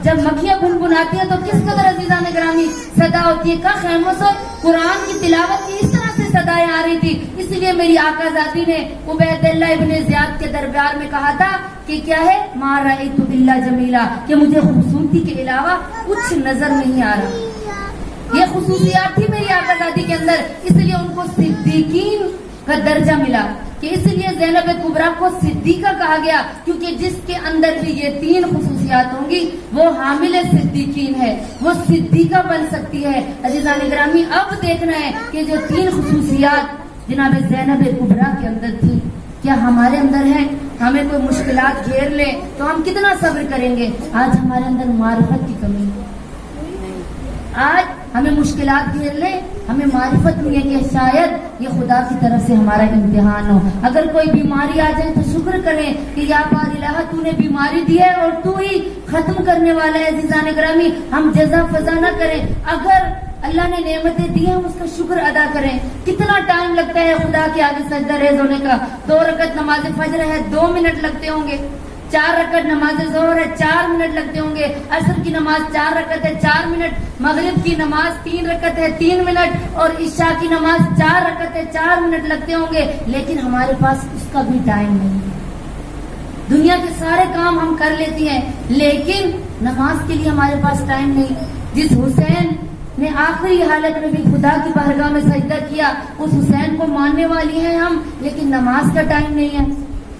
جب مکھیاں بنبناتی ہیں تو کس قدر عزیزان گرامی صدا ہوتی ہے. کا خیموں سے قرآن کی تلاوت کی اس طرح سے صدائیں آ رہی تھی. اس لیے میری آقا زادی نے عبید اللہ ابن زیاد کے دربار میں کہا تھا کہ کیا ہے, ما رأیت الا جمیلا, کہ مجھے خوبصورتی کے علاوہ کچھ نظر نہیں آ رہا. یہ خصوصیات تھی میری آقا زادی کے اندر, اس لیے ان کو صدیقین کا درجہ ملا. کہ اس لیے زینب کبریٰ کو صدیقہ کہا گیا, کیونکہ جس کے اندر بھی یہ تین خصوصیات ہوں گی وہ حامل صدیقین ہے, وہ صدیقہ بن سکتی ہے. عزیزان گرامی, اب دیکھنا ہے کہ جو تین خصوصیات جناب زینب کبریٰ کے اندر تھی کیا ہمارے اندر ہیں. ہمیں کوئی مشکلات گھیر لے تو ہم کتنا صبر کریں گے. آج ہمارے اندر معرفت کی کمی ہے, آج ہمیں مشکلات گھیر لے, ہمیں معرفت نہیں ہے کہ شاید یہ خدا کی طرف سے ہمارا امتحان ہو. اگر کوئی بیماری آ جائے تو شکر کریں کہ یا بار الہ تو نے بیماری دی ہے اور تو ہی ختم کرنے والا ہے. عزیزان گرامی, ہم جزا فضا نہ کریں. اگر اللہ نے نعمتیں دی ہیں، ہم اس کا شکر ادا کریں. کتنا ٹائم لگتا ہے خدا کے آگے سجدہ ریز ہونے کا؟ 2 رکعت نماز فجر ہے 2 منٹ لگتے ہوں گے. 4 رکعت نماز ظہر ہے 4 منٹ لگتے ہوں گے. عصر کی نماز 4 رکعت ہے 4 منٹ. مغرب کی نماز 3 رکعت ہے 3 منٹ. اور عشاء کی نماز 4 رکعت ہے 4 منٹ لگتے ہوں گے. لیکن ہمارے پاس اس کا بھی ٹائم نہیں ہے. دنیا کے سارے کام ہم کر لیتی ہیں لیکن نماز کے لیے ہمارے پاس ٹائم نہیں. جس حسین نے آخری حالت میں بھی خدا کی بارگاہ میں سجدہ کیا، اس حسین کو ماننے والی ہیں ہم، لیکن نماز کا ٹائم نہیں ہے.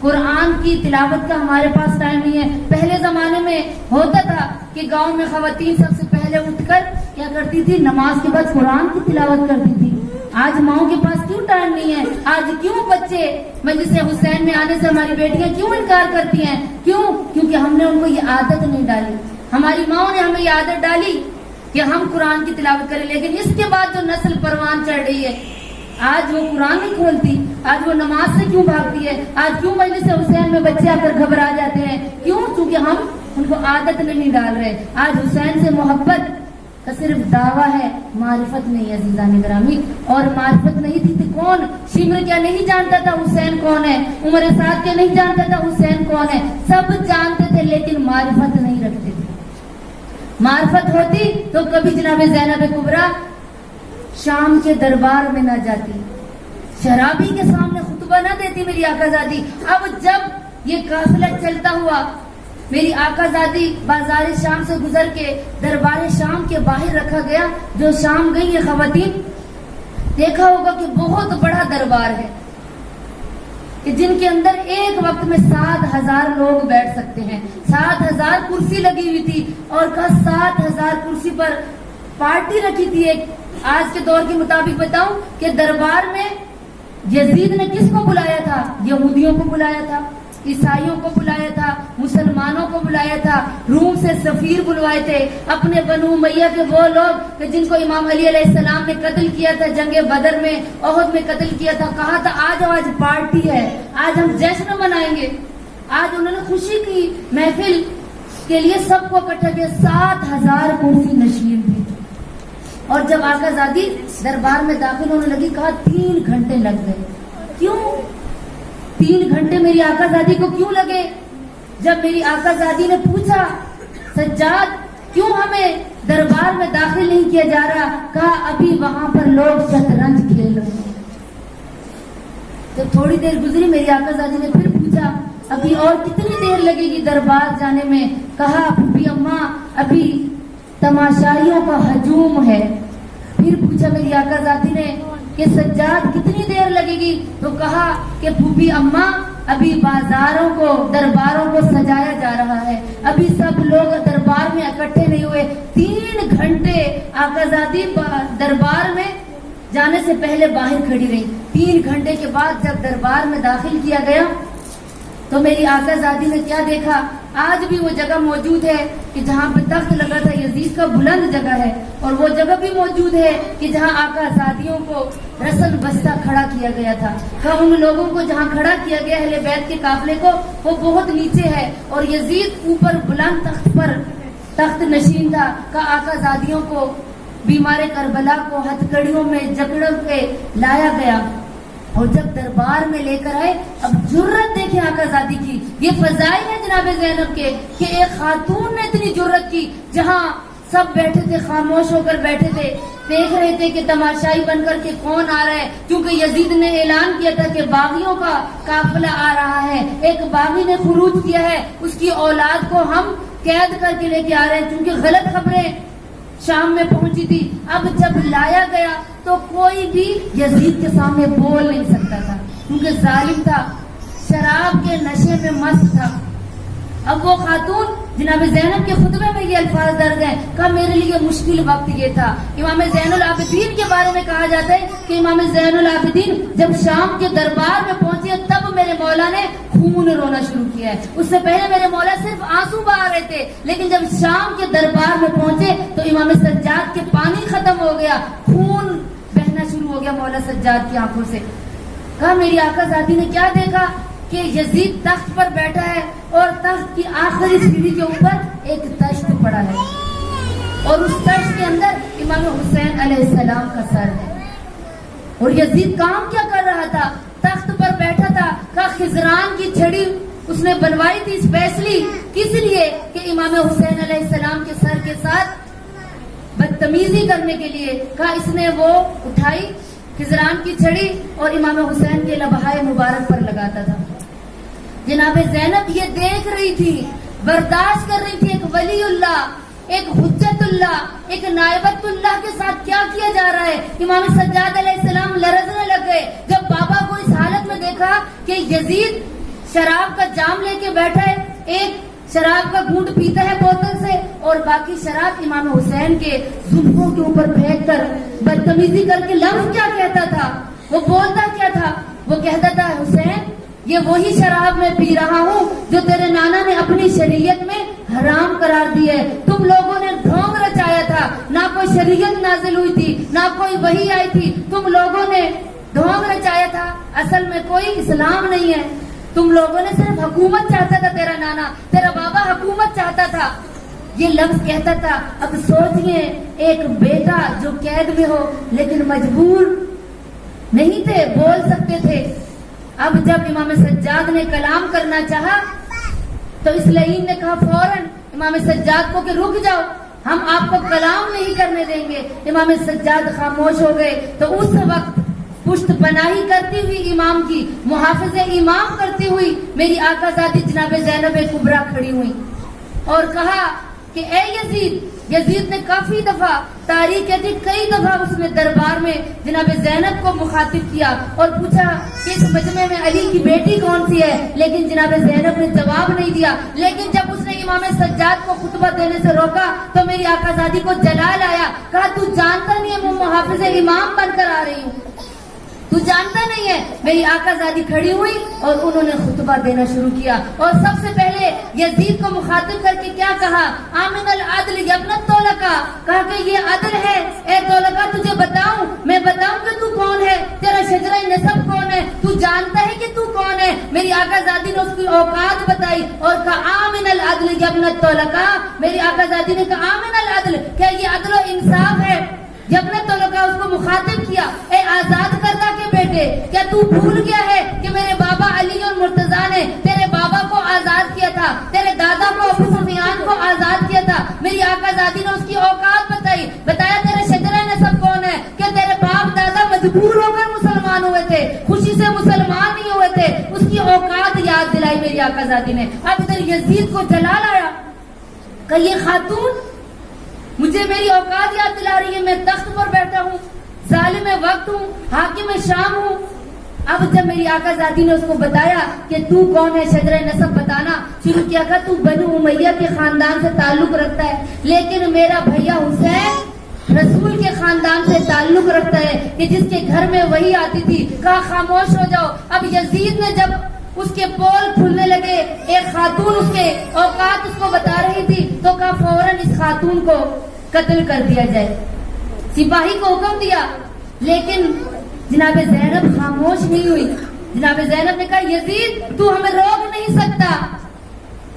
قرآن کی تلاوت کا ہمارے پاس ٹائم نہیں ہے. پہلے زمانے میں ہوتا تھا کہ گاؤں میں خواتین سب سے پہلے اٹھ کر کیا کرتی تھی؟ نماز کے بعد قرآن کی تلاوت کرتی تھی. آج ماؤں کے پاس کیوں ٹائم نہیں ہے؟ آج کیوں بچے مجلس حسین میں آنے سے ہماری بیٹیاں کیوں انکار کرتی ہیں؟ کیوں؟ کیونکہ ہم نے ان کو یہ عادت نہیں ڈالی. ہماری ماؤں نے ہمیں یہ عادت ڈالی کہ ہم قرآن کی تلاوت کریں، لیکن اس کے بعد جو نسل پروان چڑھ رہی ہے، آج وہ قرآن نہیں کھولتی، آج وہ نماز سے کیوں بھاگتی ہے، آج کیوں مجلس حسین میں بچے آ کر گھبرا جاتے ہیں؟ کیوں؟ کیونکہ ہم ان کو عادت نہیں ڈال رہے. آج حسین سے محبت کا صرف دعویٰ ہے، معرفت نہیں. عزیزان گرامی، اور معرفت نہیں تھی تو کون؟ شمر کیا نہیں جانتا تھا حسین کون ہے؟ عمر سعد کیا نہیں جانتا تھا حسین کون ہے؟ سب جانتے تھے لیکن معرفت نہیں رکھتے تھے. معرفت ہوتی تو کبھی جناب زینب کبریٰ شام کے دربار میں نہ جاتی، شرابی کے سامنے خطبہ نہ دیتی میری آقا زادی. اب جب یہ قافلہ چلتا ہوا میری آقا زادی بازار شام سے گزر کے دربار شام کے باہر رکھا گیا. جو شام گئی یہ خواتین، دیکھا ہوگا کہ بہت بڑا دربار ہے کہ جن کے اندر ایک وقت میں 7,000 لوگ بیٹھ سکتے ہیں. 7,000 کرسی لگی ہوئی تھی اور کہا 7,000 کرسی پر پارٹی رکھی تھی. ایک آج کے دور کے مطابق بتاؤں کہ دربار میں یزید نے کس کو بلایا تھا؟ یہودیوں کو بلایا تھا، عیسائیوں کو بلایا تھا، مسلمانوں کو بلایا تھا، روم سے سفیر بلوائے تھے، اپنے بنو امیہ کے وہ لوگ کہ جن کو امام علی علیہ السلام نے قتل کیا تھا جنگ بدر میں، احد میں قتل کیا تھا. کہا تھا آج پارٹی ہے، آج ہم جشن منائیں گے. آج انہوں نے خوشی کی محفل کے لیے سب کو اکٹھا کیا. 7,000 کرسی نشین تھی. اور جب آقا زادی دربار میں داخل ہونے لگی کہا 3 گھنٹے لگ گئے. کیوں 3 گھنٹے میری آقا زادی کو کیوں لگے؟ جب میری آقا زادی نے پوچھا سجاد کیوں ہمیں دربار میں داخل نہیں کیا جا رہا؟ کہا ابھی وہاں پر لوگ شطرنج کھیل رہے ہیں. جب تھوڑی دیر گزری میری آقا زادی نے پھر پوچھا ابھی اور کتنی دیر لگے گی دربار جانے میں؟ کہا پھوپھی اماں ابھی تماشائیوں کا ہجوم ہے. پھر پوچھا میری آقا زادی نے کہ سجاد کتنی دیر لگے گی؟ تو کہا کہ پھوپھی اماں ابھی بازاروں کو درباروں کو سجایا جا رہا ہے، ابھی سب لوگ دربار میں اکٹھے نہیں ہوئے. 3 گھنٹے آقا زادی دربار میں جانے سے پہلے باہر کھڑی رہی. 3 گھنٹے کے بعد جب دربار میں داخل کیا گیا تو میری آقا زادی نے کیا دیکھا؟ آج بھی وہ جگہ موجود ہے کہ جہاں پہ تخت لگا تھا یزید کا، بلند جگہ ہے. اور وہ جگہ بھی موجود ہے کہ جہاں آقا زادیوں کو رسل بستہ کھڑا کیا گیا تھا. کہ ان لوگوں کو جہاں کھڑا کیا گیا اہل بیت کے قافلے کو وہ بہت نیچے ہے اور یزید اوپر بلند تخت پر تخت نشین تھا. کہ آقا زادیوں کو بیمار کربلا کو ہتھکڑیوں میں جکڑ کے لایا گیا اور جب دربار میں لے کر آئے. اب جرت دیکھیں آقا زادی کی، یہ فضائل ہے جناب زینب کے کہ ایک خاتون نے اتنی جرت کی. جہاں سب بیٹھے تھے خاموش ہو کر بیٹھے تھے، دیکھ رہے تھے کہ تماشائی بن کر کے کون آ رہا ہے، کیونکہ یزید نے اعلان کیا تھا کہ باغیوں کا قافلہ آ رہا ہے. ایک باغی نے خروج کیا ہے، اس کی اولاد کو ہم قید کر کے لے کے آ رہے ہیں، کیونکہ غلط خبریں شام میں پہنچی تھی. اب جب لایا گیا تو کوئی بھی یزید کے سامنے بول نہیں سکتا تھا کیونکہ ظالم تھا، شراب کے نشے میں مست تھا. اب وہ خاتون جناب زینب کے خطبے میں یہ الفاظ درج ہیں کہ میرے لیے مشکل وقت یہ تھا. امام زین العابدین کے بارے میں کہا جاتا ہے کہ امام زین العابدین جب شام کے دربار میں پہنچے تب میرے مولا نے خون رونا شروع کیا ہے. اس سے پہلے میرے مولا صرف آنسو بہا رہے تھے، لیکن جب شام کے دربار میں پہنچے تو امام سجاد کے پانی ختم ہو گیا، خون بہنا شروع ہو گیا مولا سجاد کی آنکھوں سے. کہا میری آقا زادی نے کیا دیکھا کہ یزید تخت پر بیٹھا ہے اور تخت کی آخری سیڑھی کے اوپر ایک تشت پڑا ہے. اور اس فرش کے اندر امام حسین علیہ السلام کا سر ہے. اور یزید کام کیا کر رہا تھا؟ تخت پر بیٹھا تھا. کہا خضران کی چھڑی اس نے بنوائی تھی اسپیشلی کس لیے کہ امام حسین علیہ السلام کے سر کے ساتھ بدتمیزی کرنے کے لیے. کہا اس نے وہ اٹھائی خضران کی چھڑی اور امام حسین کے لبہائے مبارک پر لگاتا تھا. جناب زینب یہ دیکھ رہی تھی, برداشت کر رہی تھی. ایک ولی اللہ, ایک حجت اللہ, ایک نائبت اللہ کے ساتھ کیا کیا جا رہا ہے. امام سجاد علیہ السلام لرزنے لگ گئے جب بابا کو اس حالت میں دیکھا کہ یزید شراب کا جام لے کے بیٹھا ہے, ایک شراب کا گھونٹ پیتا ہے بوتل سے اور باقی شراب امام حسین کے زلفوں کے اوپر پھینک کر بدتمیزی کر کے لفظ کیا کہتا تھا, وہ بولتا کیا تھا؟ وہ کہتا تھا حسین یہ وہی شراب میں پی رہا ہوں جو تیرے نانا نے اپنی شریعت میں حرام قرار دی ہے. تم لوگوں نے ڈھونگ رچایا تھا, نہ کوئی شریعت نازل ہوئی تھی, نہ کوئی وحی آئی تھی. تم لوگوں نے ڈھونگ رچایا تھا. اصل میں کوئی اسلام نہیں ہے. تم لوگوں نے صرف حکومت چاہتا تھا, تیرا نانا تیرا بابا حکومت چاہتا تھا. یہ لفظ کہتا تھا. اب سوچئے ایک بیٹا جو قید میں ہو لیکن مجبور نہیں تھے, بول سکتے تھے. اب جب امام سجاد نے کلام کرنا چاہا تو اس لعین نے کہا فوراً امام سجاد کو کہ رک جاؤ, ہم آپ کو کلام نہیں کرنے دیں گے. امام سجاد خاموش ہو گئے. تو اس وقت پشت پناہی کرتی ہوئی امام کی, محافظ امام کرتی ہوئی میری آقا زادی جناب زینب کبریٰ کھڑی ہوئی اور کہا کہ اے یزید. یزید نے کافی دفعہ, تاریخ کہتی کئی دفعہ اس نے دربار میں جناب زینب کو مخاطب کیا اور پوچھا کہ اس مجمع میں علی کی بیٹی کون سی ہے, لیکن جناب زینب نے جواب نہیں دیا. لیکن جب اس نے امام سجاد کو خطبہ دینے سے روکا تو میری آقا زادی کو جلال آیا. کہا تو جانتا نہیں ہے میں محافظ امام بن کر آ رہی ہوں, تو جانتا نہیں ہے. میری آقا زادی کھڑی ہوئی اور انہوں نے خطبہ دینا شروع کیا اور سب سے پہلے یزید کو مخاطب کر کے کیا کہا؟ آمن العدل یبنت طولقہ. کہا کہ یہ عدل ہے اے طولقہ, تجھے بتاؤں, میں بتاؤں کہ تو کون ہے, تیرا شجرہ نسب کون ہے, تو جانتا ہے کہ تو کون ہے. میری آقا زادی نے اس کی اوقات بتائی اور کہا آمن العدل یبنت طولقہ. میری آقا زادی نے کہا آمن العدل, کیا یہ عدل و انصاف ہے؟ جب نے طلقاء اس کو مخاطب کیا, اے آزاد کردہ کے بیٹے, کیا تو بھول گیا ہے کہ میرے بابا علی اور مرتضیٰ نے تیرے بابا کو آزاد کیا تھا, تیرے دادا کو ابو سفیان کو آزاد کیا تھا. میری آقا زادی نے اس کی اوقات بتائی, بتایا تیرے شجرہ نسب کون ہے, کہ تیرے باپ دادا مجبور ہو کر مسلمان ہوئے تھے, خوشی سے مسلمان نہیں ہوئے تھے. اس کی اوقات یاد دلائی میری آقا زادی نے. اب ادھر یزید کو جلال آیا کہ یہ خاتون مجھے میری اوقات یاد دلا رہی ہے, میں تخت پر بیٹھا ہوں, ظالم وقت ہوں, حاکم شام ہوں. اب جب میری آقا زادی نے اس کو بتایا کہ تو کون ہے, شجرہ نسب بتانا شروع کیا. کہ تو بنو امیہ کے خاندان سے تعلق رکھتا ہے, لیکن میرا بھیا حسین رسول کے خاندان سے تعلق رکھتا ہے کہ جس کے گھر میں وہی آتی تھی. کہا خاموش ہو جاؤ. اب یزید نے جب اس کے پول کھلنے لگے, ایک خاتون اس کے اوقات اس کو بتا رہی تھی, تو کہا فوراً اس خاتون کو قتل کر دیا جائے. سپاہی کو حکم دیا, لیکن جناب زینب خاموش نہیں ہوئی. جناب زینب نے کہا یزید تو ہمیں روک نہیں سکتا,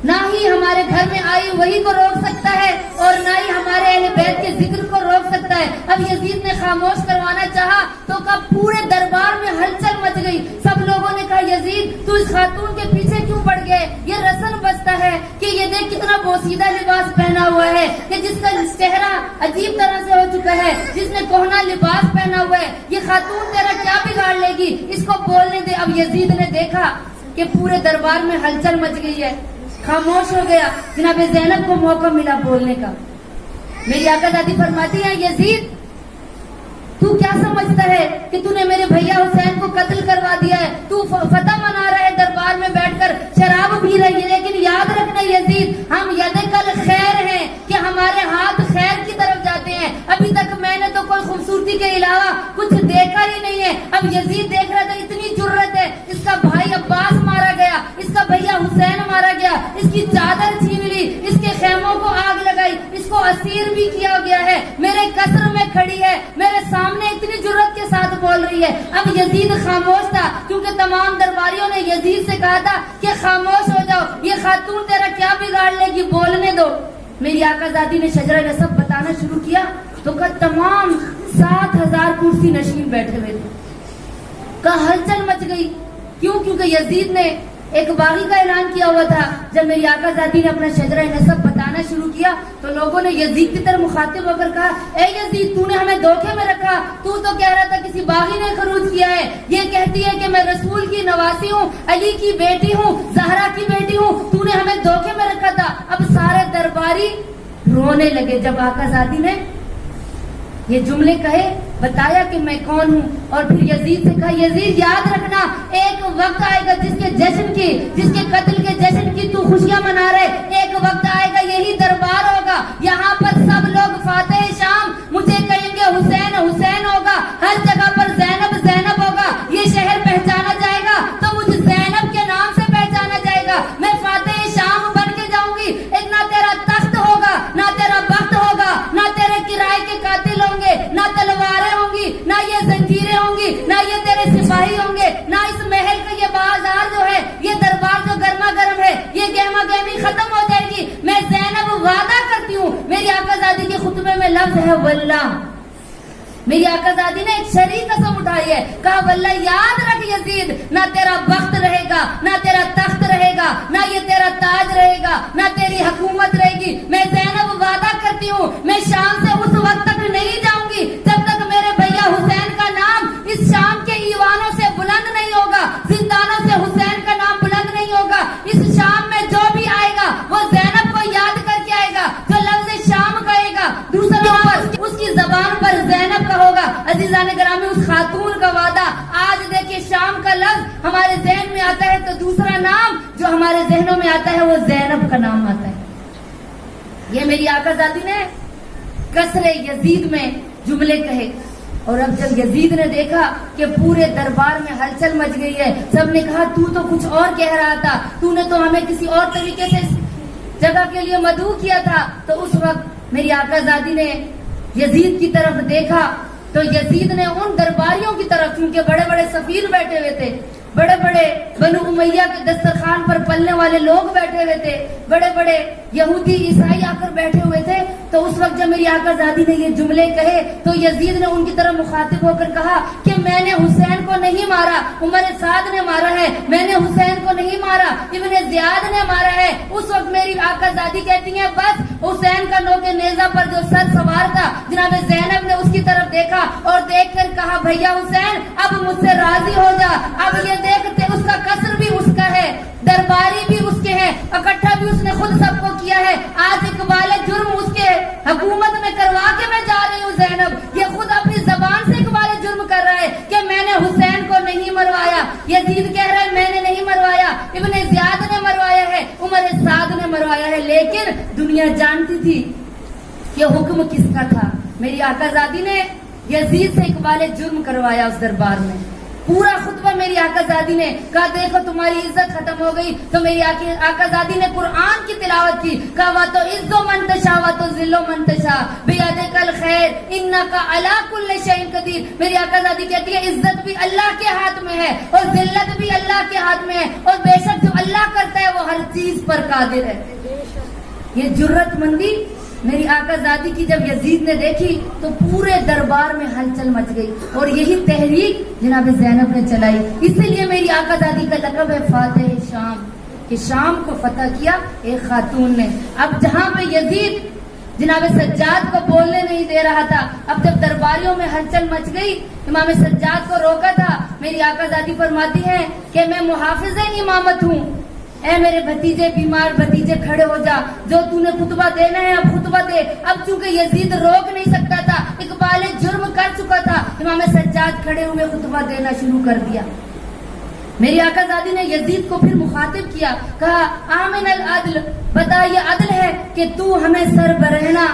نہ ہی ہمارے گھر میں آئی وہی کو روک سکتا ہے اور نہ ہی ہمارے اہل بیت کے ذکر کو روک سکتا ہے. اب یزید نے خاموش کروانا چاہا تو کب پورے دربار میں ہلچل مچ گئی. سب لوگوں نے کہا یزید تو اس خاتون کے پیچھے کیوں پڑ گئے, یہ رسن بستا ہے کہ یہ دیکھ کتنا بوسیدہ لباس پہنا ہوا ہے, کہ جس کا چہرہ عجیب طرح سے ہو چکا ہے, جس نے کوہنا لباس پہنا ہوا ہے, یہ خاتون تیرا کیا بگاڑ لے گی, اس کو بولنے دے. اب یزید نے دیکھا کہ پورے دربار میں ہلچل مچ گئی ہے, خاموش ہو گیا. جناب زینب کو موقع ملا بولنے کا. میری آقا دادی فرماتی ہیں یزید تو کیا سمجھتا ہے کہ تو نے میرے بھیا حسین کو قتل کروا دیا ہے, تو فتح منا رہا ہے دربار میں بیٹھ کر, شراب پی رہی ہے, لیکن یاد رکھنا یزید ہم یدکل خیر ہیں, کہ ہمارے ہاتھ خیر کی طرف جاتے ہیں. ابھی تک میں نے تو کوئی خوبصورتی کے علاوہ کچھ دیکھا ہی نہیں ہے. اب یزید دیکھ رہا تھا اتنی جرت ہے, اس کا بھائی عباس مارا گیا, اس کا بھیا حسین مارا گیا, اس کی چادر چھین لی, اس کے خیموں کو آگ لگائی, اس کو اسیر بھی کیا گیا ہے, میرے قصر میں کھڑی ہے, میرے سامنے اتنی جرت کے ساتھ بول رہی ہے. اب یزید خاموش تھا, کیونکہ تمام درباریوں نے یزید سے کہا تھا کہ خاموش ہو جاؤ, یہ خاتون تیرا کیا بگاڑ لے گی, بولنے دو. میری آقا زادی نے شجرہ نسب بتانا شروع کیا تو کہا تمام 7,000 کرسی نشین بیٹھے ہوئے تھے. کہا ہلچل مچ گئی. کیوں؟ کیونکہ یزید نے ایک باغی کا اعلان کیا ہوا تھا. جب میری آقا زادی نے اپنا شجرہ نسب بتانا شروع کیا تو لوگوں نے یزید کی طرف مخاطب ہو کر کہا اے یزید تو نے ہمیں دھوکے میں رکھا. تو کہہ رہا تھا کسی باغی نے خروج کیا ہے. یہ کہتی ہے کہ میں رسول کی نواسی ہوں, علی کی بیٹی ہوں, زہرا کی بیٹی ہوں. تو نے ہمیں دھوکے میں رکھا تھا. اب سارے درباری رونے لگے جب آقا زادی نے یہ جملے کہے, بتایا کہ میں کون ہوں. اور پھر یزید سے کہا یزید یاد رکھنا ایک وقت آئے گا جس کے جشن کی, جس کے قتل کے جشن کی تو خوشیاں منا رہے, ایک وقت آئے گا یہی دربار ہوگا, یہاں پر سب لوگ فاتح شام مجھے کہیں گے حسین حسین ہوگا, ہر جگہ پر زینب زینب ہوگا. یہ شہر پہچانا جائے گا تو مجھے زینب کے نام سے پہچانا جائے گا. میں فاتح شام بن کے جاؤں گی. ایک نہ تیرا تخت ہوگا, نہ تیرا بخت ہوگا, نہ تیرے کرائے کے قاتل ہوں گے, نہ تلواریں ہوں گی, نہ یہ زنجیریں ہوں گی, نہ یہ تیرے سپاہی ہوں گے, نہ اس محل کا یہ بازار جو ہے, یہ دربار جو گرما گرم ہے, یہ گہما گہمی ختم ہو جائے گی. میں زینب وعدہ کرتی ہوں. میری آقا زادی کے خطبے میں لفظ ہے واللہ. میری آقا زادی نے ایک شرعی قسم اٹھائی ہے. کہا واللہ یاد رکھ یزید, نہ تیرا بخت رہے گا, نہ تیرا تخت رہے گا, نہ یہ تیرا تاج رہے گا, نہ تیری حکومت رہے گی. میں زینب وعدہ کرتی ہوں میں شام سے اس وقت تک نہیں جاؤں گی جب تک میرے بھیا حسین کا نام اس شام کے ایوانوں سے بلند نہیں ہوگا, زندانوں سے حسین کا نام بلند نہیں ہوگا. اس شام میں جو بھی آئے گا وہ زینب کو یاد کر کے آئے گا. جو لفظ شام کہے گا دوسروں پر اس کی زبان پر زینب کا ہوگا. عزیزان گرامی, اس خاتون کا وعدہ. آج دیکھیں شام کا لفظ ہمارے ذہن میں آتا ہے تو دوسرا نام جو ہمارے ذہنوں میں آتا ہے وہ زینب کا نام آتا ہے. یہ میری آقا زادی نے قصر یزید میں جملے کہے. اور اب جب یزید نے دیکھا کہ پورے دربار میں ہلچل مچ گئی ہے, سب نے کہا تو کچھ اور کہہ رہا تھا, تو نے تو ہمیں کسی اور طریقے سے اس جگہ کے لیے مدعو کیا تھا. تو اس وقت میری آقا زادی نے یزید کی طرف دیکھا تو یزید نے ان درباریوں کی طرف, کیونکہ بڑے بڑے سفیر بیٹھے ہوئے تھے, بڑے بڑے بنو امیہ کے دسترخوان پر پلنے والے لوگ بیٹھے ہوئے تھے, بڑے بڑے یہودی عیسائی آ کر بیٹھے ہوئے تھے. تو اس وقت جب میری آقا زادی نے یہ جملے کہے تو یزید نے ان کی طرف مخاطب ہو کر کہا کہ میں نے حسین کو نہیں مارا, عمر سعد نے مارا ہے. میں نے حسین کو نہیں مارا, ابن زیاد نے مارا ہے. اس وقت میری آقا زادی کہتی ہیں بس حسین کا نوکے نیزہ پر جو سر سوار تھا جناب زینب نے اس کی طرف دیکھا اور دیکھ کر کہا بھیا حسین اب مجھ سے راضی ہو جا. اب یہ دیکھتے اس کا قصر بھی اس کا ہے, درباری بھی اس کے ہیں, اکٹھا بھی اس نے خود سب کو کیا ہے. آج اقبال جرم اس کے حکومت میں کروا کے میں جا رہی ہوں زینب. یہ خود اپنی زبان سے اقبال جرم کر رہا ہے کہ میں نے حسین کو نہیں مروایا. یزید کہہ رہا ہے میں نے نہیں مروایا, ابن زیاد نے مروایا ہے, عمر سعد نے مروایا ہے. لیکن دنیا جانتی تھی کہ حکم کس کا تھا. میری آقا زادی نے یزید سے اقبال جرم کروایا اس دربار میں. پورا خطبہ میری آقا زادی نے کہا دیکھو تمہاری عزت ختم ہو گئی. تو میری آقا زادی نے قرآن کی تلاوت کی. کہا وا تو عزو منتشا وا تو ذلو منتشا بیادک الخیر انکا علی کل شیء قدیر. میری آقا زادی کہتی ہے عزت بھی اللہ کے ہاتھ میں ہے اور ذلت بھی اللہ کے ہاتھ میں ہے, اور بے شک جو اللہ کرتا ہے وہ ہر چیز پر قادر ہے. یہ جرت مندی میری آقا زادی کی جب یزید نے دیکھی تو پورے دربار میں ہلچل مچ گئی. اور یہی تحریک جناب زینب نے چلائی. اسی لیے میری آقا زادی کا لقب ہے فاتح شام, کہ شام کو فتح کیا ایک خاتون نے. اب جہاں پہ یزید جناب سجاد کو بولنے نہیں دے رہا تھا, اب جب درباریوں میں ہلچل مچ گئی, امام سجاد کو روکا تھا. میری آقا زادی فرماتی ہیں کہ میں محافظ امامت ہوں, اے میرے بھتیجے بیمار بھتیجے کھڑے ہو جا, جو تو نے خطبہ دینا ہے اب خطبہ دے. اب چونکہ یزید روک نہیں سکتا تھا, اقبال جرم کر چکا تھا, امام سجاد کھڑے ہوئے خطبہ دینا شروع کر دیا. میری آقا زادی نے یزید کو پھر مخاطب کیا, کہا آمن العدل, بتا یہ عدل ہے کہ تو ہمیں سربرہنا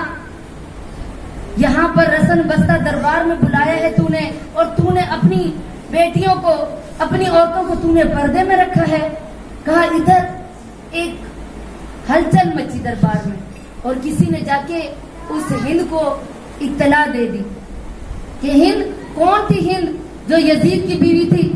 یہاں پر رسن بستہ دربار میں بلایا ہے تو نے, اور تو نے اپنی بیٹیوں کو اپنی عورتوں کو تو نے پردے میں رکھا ہے. کہا ادھر ایک ہلچل مچی دربار میں, اور کسی نے جا کے اس ہند کو اطلاع دے دی کہ ہند کون تھی؟ ہند جو یزید کی بیوی تھی.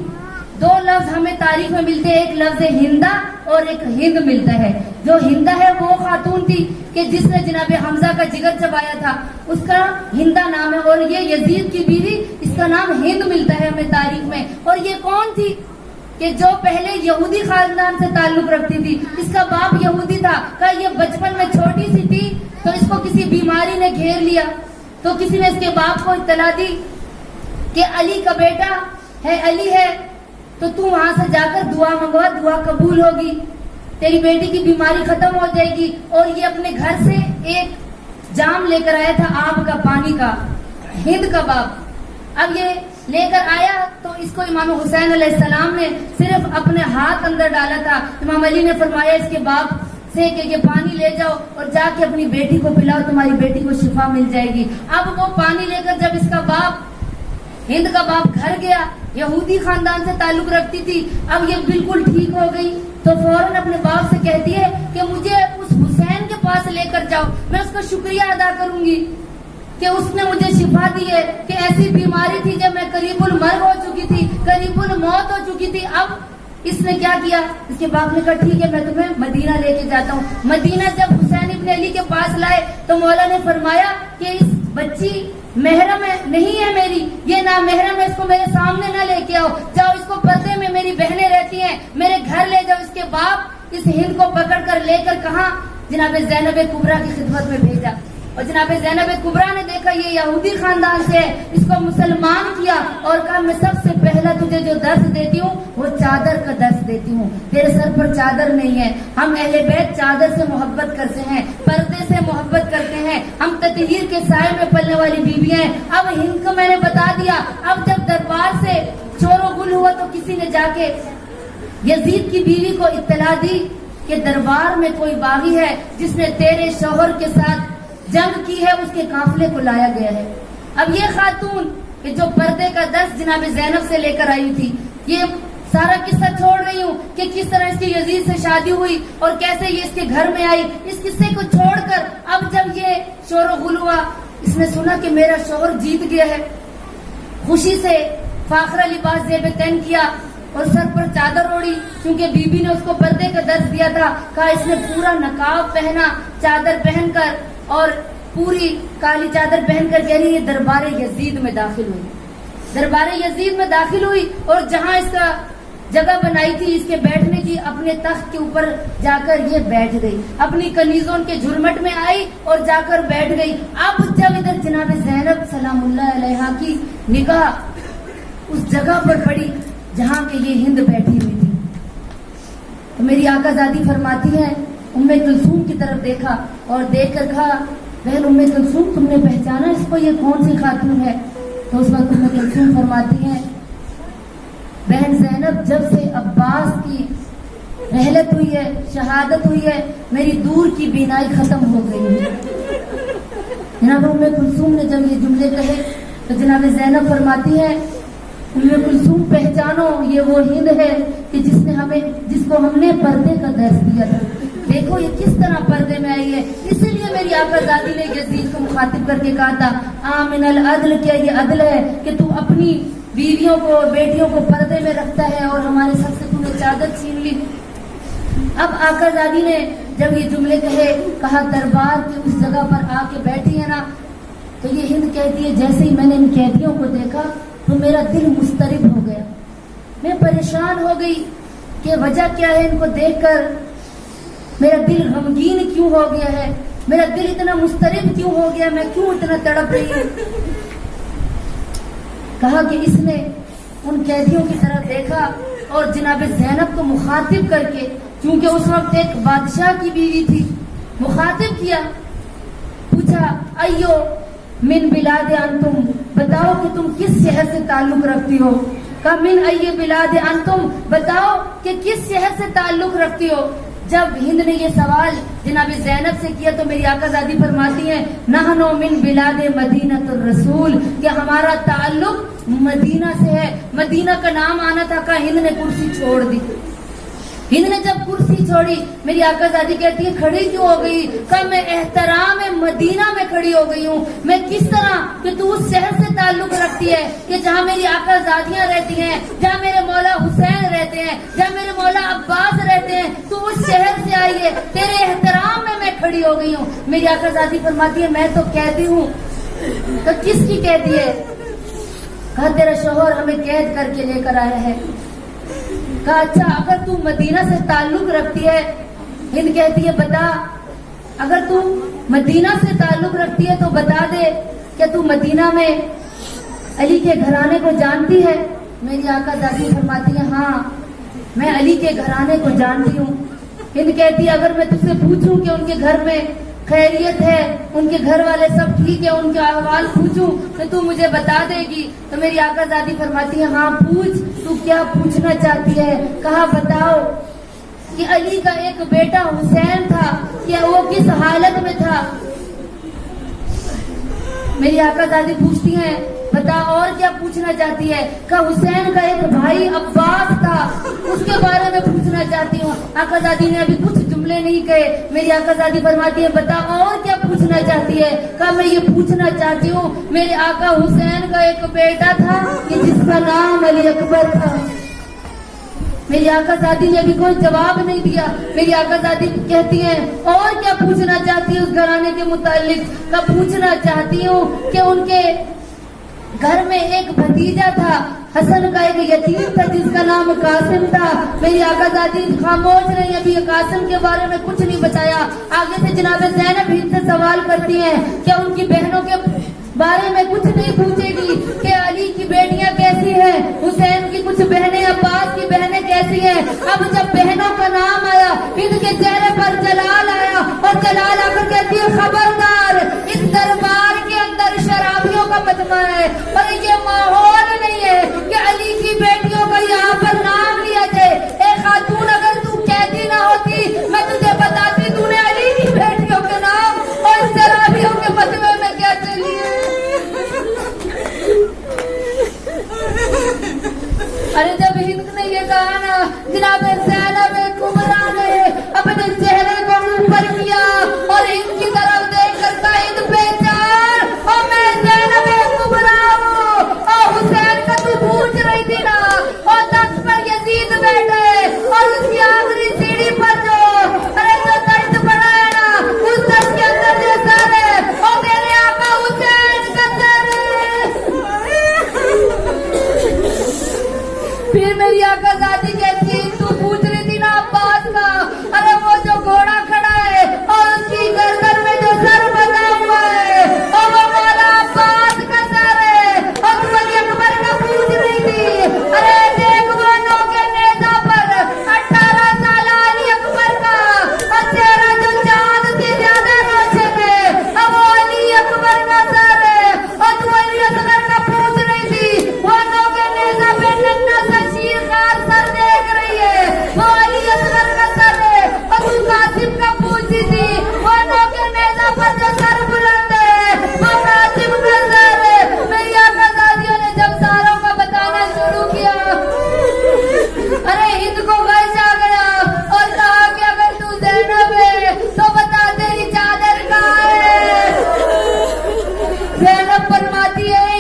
دو لفظ ہمیں تاریخ میں ملتے ہیں, ایک لفظ ہندا اور ایک ہند ملتا ہے. جو ہندا ہے وہ خاتون تھی کہ جس نے جناب حمزہ کا جگر چبایا تھا, اس کا ہندا نام ہے. اور یہ یزید کی بیوی, اس کا نام ہند ملتا ہے ہمیں تاریخ میں. اور یہ کون تھی کہ جو پہلے یہودی خاندان سے تعلق رکھتی تھی. اس کا باپ یہودی تھا. کہ یہ بچپن میں چھوٹی سی تھی تو اس کو کسی بیماری نے گھیر لیا, تو کسی نے اس کے باپ کو اطلاع دی کہ علی کا بیٹا ہے, علی ہے, تو تو وہاں سے جا کر دعا منگوا, دعا قبول ہوگی, تیری بیٹی کی بیماری ختم ہو جائے گی. اور یہ اپنے گھر سے ایک جام لے کر آیا تھا آب کا, پانی کا, ہند کا باپ. اب یہ لے کر آیا تو اس کو امام حسین علیہ السلام نے صرف اپنے ہاتھ اندر ڈالا تھا. امام علی نے فرمایا اس کے باپ سے کہ یہ پانی لے جاؤ اور جا کے اپنی بیٹی کو پلاؤ, تمہاری بیٹی کو شفا مل جائے گی. اب وہ پانی لے کر جب اس کا باپ, ہند کا باپ گھر گیا, یہودی خاندان سے تعلق رکھتی تھی, اب یہ بالکل ٹھیک ہو گئی تو فوراً اپنے باپ سے کہتی ہے کہ مجھے اس حسین کے پاس لے کر جاؤ, میں اس کا شکریہ ادا کروں گی کہ اس نے مجھے شفا دی ہے. کہ ایسی بیماری تھی جب میں قریب المرگ ہو چکی تھی, قریب الموت ہو چکی تھی. اب اس نے کیا کیا, اس کے باپ نے کہا ٹھیک ہے میں تمہیں مدینہ لے کے جاتا ہوں. مدینہ جب حسین ابن علی کے پاس لائے تو مولا نے فرمایا کہ اس بچی محرم نہیں ہے میری, یہ نہ محرم ہے, اس کو میرے سامنے نہ لے کے آؤ, جاؤ اس کو پردے میں, میری بہنیں رہتی ہیں, میرے گھر لے جاؤ. اس کے باپ اس ہند کو پکڑ کر لے کر کہاں, جناب زینب کبریٰ کی خدمت میں بھیجا. اور جناب زینب کبریٰ نے دیکھا یہ یہودی خاندان سے ہے, اس کو مسلمان کیا اور کہا میں سب سے پہلا تجھے جو درس دیتی ہوں وہ چادر کا درس دیتی ہوں. تیرے سر پر چادر نہیں ہے, ہم اہل بیت چادر سے محبت کرتے ہیں, پردے سے محبت کرتے ہیں, ہم تطہیر کے سائے میں پلنے والی بیوی ہیں. اب ہند کو میں نے بتا دیا. اب جب دربار سے شور و غل ہوا تو کسی نے جا کے یزید کی بیوی کو اطلاع دی کہ دربار میں کوئی باغی ہے جس نے تیرے شوہر کے ساتھ جنگ کی ہے, اس کے قافلے کو لایا گیا ہے. اب یہ خاتون کہ جو پردے کا درس جناب زینب سے لے کر آئی تھی, یہ سارا قصہ چھوڑ رہی ہوں کہ کس طرح اس کی یزید سے شادی ہوئی اور کیسے یہ اس کے گھر میں آئی. اس قصے کو چھوڑ کر اب جب یہ شور و غل ہوا, اس نے سنا کہ میرا شوہر جیت گیا ہے, خوشی سے فاخرہ لباس زیب تن کیا اور سر پر چادر اوڑی, کیونکہ بی بی نے اس کو پردے کا درس دیا تھا. کہا اس نے پورا نقاب پہنا, چادر پہن کر اور پوری کالی چادر پہن کر کہہ رہی یہ دربار یزید میں داخل ہوئی, دربار یزید میں داخل ہوئی. اور جہاں اس کا جگہ بنائی تھی اس کے بیٹھنے کی, اپنے تخت کے اوپر جا کر یہ بیٹھ گئی, اپنی کنیزوں کے جھرمٹ میں آئی اور جا کر بیٹھ گئی. اب جب ادھر جناب زینب سلام اللہ علیہا کی نگاہ اس جگہ پر پڑی جہاں کہ یہ ہند بیٹھی ہوئی تھی, تو میری آقا زادی فرماتی ہے ام کلثوم کی طرف دیکھا اور دیکھ کر کہا بہن ام کلثوم تم نے پہچانا اس کو, یہ کون سی خاتون ہے؟ تو اس وقت ام کلثوم فرماتی ہیں بہن زینب جب سے عباس کی رحلت ہوئی ہے, شہادت ہوئی ہے, میری دور کی بینائی ختم ہو گئی ہے. جناب ام کلثوم نے جب یہ جملے کہے تو جناب زینب فرماتی ہے ام کلثوم پہچانو یہ وہ ہند ہے کہ جس کو ہم نے پردے کا درس دیا تھا. دیکھو یہ کس طرح پردے میں آئی ہے. اسی لیے میری آقا زادی نے یزید کو مخاطب کر کے کہا تھا آمن العدل, کیا یہ عدل ہے کہ تو اپنی بیویوں کو بیٹیوں کو پردے میں رکھتا ہے اور ہمارے سب سے تم نے چادر چھین لی. اب آقا زادی نے جب یہ جملے کہا دربار کی اس جگہ پر آ کے بیٹھی ہے نا, تو یہ ہند کہتی ہے جیسے ہی میں نے ان قیدیوں کو دیکھا تو میرا دل مضطرب ہو گیا, میں پریشان ہو گئی کہ وجہ کیا ہے, ان کو دیکھ کر میرا دل غمگین کیوں ہو گیا ہے, میرا دل اتنا مضطرب کیوں ہو گیا, میں کیوں اتنا تڑپ رہی ہوں. کہا کہ اس نے ان قیدیوں کی طرف دیکھا اور جناب زینب کو مخاطب کر کے, کیونکہ اس وقت ایک بادشاہ کی بیوی تھی, مخاطب کیا, پوچھا ایو من بلاد انتم, بتاؤ کہ تم کس شہر سے تعلق رکھتی ہو. کہا من ای بلاد انتم, بتاؤ کہ کس شہر سے تعلق رکھتی ہو. جب ہند نے یہ سوال جناب زینب سے کیا تو میری آقا زادی فرماتی ہیں نحنو من بلاد مدینۃ الرسول, کہ ہمارا تعلق مدینہ سے ہے. مدینہ کا نام آنا تھا. کہ ہند نے کرسی چھوڑ دی. ہند نے جب کرسی چھوڑی میری آقا زادی کہتی ہے کھڑی کیوں ہو گئی؟ کہ میں احترام مدینہ میں کھڑی ہو گئی ہوں. میں کس طرح کہ تو اس شہر سے تعلق رکھتی ہے کہ جہاں میری آقا زادیاں رہتی ہیں, جہاں میرے مولا حسین رہتے رہتے ہیں, جہاں میرے مولا عباس رہتے ہیں, تو اس شہر سے آئی ہے, تیرے احترام میں کھڑی ہو گئی ہوں. میری آقا زادی فرماتی ہے میں تو قیدی ہوں. تو کس کی قیدی ہے؟ کہا تیرا شوہر ہمیں قید کر کے لے کر آیا ہے. کہا اچھا اگر تو مدینہ سے تعلق رکھتی ہے, ہند کہتی ہے بتا, اگر تو مدینہ سے تعلق رکھتی ہے تو بتا دے کہ تو مدینہ میں علی کے گھرانے کو جانتی ہے؟ میری آقا زادی فرماتی ہے ہاں میں علی کے گھرانے کو جانتی ہوں. ہند کہتی ہے اگر میں تجھ سے پوچھوں کہ ان کے گھر میں خیریت ہے, ان کے گھر والے سب ٹھیک ہے, ان کے احوال پوچھوں تو تو مجھے بتا دے گی؟ تو میری آقا زادی فرماتی ہے ہاں پوچھ, تو کیا پوچھنا چاہتی ہے؟ کہا بتاؤ کہ علی کا ایک بیٹا حسین تھا, کیا وہ کس حالت میں تھا؟ میری آقا زادی پوچھتی ہیں بتا اور کیا پوچھنا چاہتی ہے؟ کہ حسین کا ایک بھائی عباس تھا, اس کے بارے میں پوچھنا چاہتی ہوں. آقا زادی نے ابھی کچھ جملے نہیں کہے. میری آقا زادی فرماتی ہے بتا اور کیا پوچھنا چاہتی ہے؟ کہ میں یہ پوچھنا چاہتی ہوں میرے آقا حسین کا ایک بیٹا تھا کہ جس کا نام علی اکبر تھا. میری آقا زادی نے ابھی کوئی جواب نہیں دیا. میری آقا زادی کہتی ہیں اور کیا پوچھنا چاہتی ہے اس گھرانے کے متعلق؟ کہ پوچھنا چاہتی ہوں کہ ان کے گھر میں ایک بھتیجا تھا, حسن کا ایک یتیم تھا جس کا نام قاسم تھا. میری آقا زادی خاموش رہی, ابھی قاسم کے بارے میں کچھ نہیں بتایا. آگے سے جناب زینب ہند سے سوال کرتی ہیں کیا ان کی بہنوں کے بارے میں کچھ نہیں پوچھے گی کہ علی کی بیٹیاں کیسی ہیں, حسین کی کچھ بہنیں, عباس کی بہنیں کیسی ہیں؟ اب جب بہنوں کا نام آیا ہند کے چہرے پر جلال آیا, اور جلال آ کر کہتی ہے خبردار اس دربار کے اندر شرابیوں کا مجمع ہے, اور یہ ماحول نہیں ہے کہ علی کی بیٹیوں کا یہاں پر نام لیا جائے. اے خاتون اگر تو قیدی نہ ہوتی میں تجھے بتاتی تو نے علی کی بیٹیوں کے نام اور شرابیوں کے مجمع میں کیسے لیے. ارے جب ہند نے یہ کہا نا, جناب زینب کبریٰ نے اپنے چہرے کو اوپر کیا اور ہند کی طرف دیکھ کر کہا ہند پہچان, اور میں زینب کبریٰ ہوں, اور حسین کا تو پوچھ رہی تھی نا, اور تخت پر یزید بیٹھے اور اس کی آخری سیڑھی پر جو ارے جو تخت پڑا ہے نا, اس تخت کے اندر جو سر ہے اور میرے آقا حسین کا سر ہے. پھر میری آقا زادی کہتی ہے تو پوچھ رہی تھی نا عباس کا, ارے وہ جو گھوڑا کھڑا ہے اور اس کی گردن میں جو سر بنا ہوا ہے اور وہ مولا عباس کا سر ہے, اور تو علی اکبر کا پوچھ رہی تھی, ارے دیکھ وہ نو کے نیزہ پر 18 سالہ علی اکبر کا اور چہرہ جو چاند سے زیادہ روشن ہے, اب وہ علی اکبر کا سر ہے, اور تو علی اصغر کا پوچھ رہی تھی, وہ نو کے نیزہ پہ ننا سا شیرخوار سر دیکھ رہی ہے, وہ علی اصغر کا سر ہے, اور تو قاسم کا پوچھی تھی, وہ نو کے نیزہ پر جو سر بلند ہے وہ قاسم کا سر ہے. میری آقا زادیوں نے جب ساروں کا بتانا شروع کیا, ارے ہند کو غش آ گیا اور کہا کہ اگر تو زینب ہے تو بتا تیری چادر کہاں ہے. زینب فرماتی ہے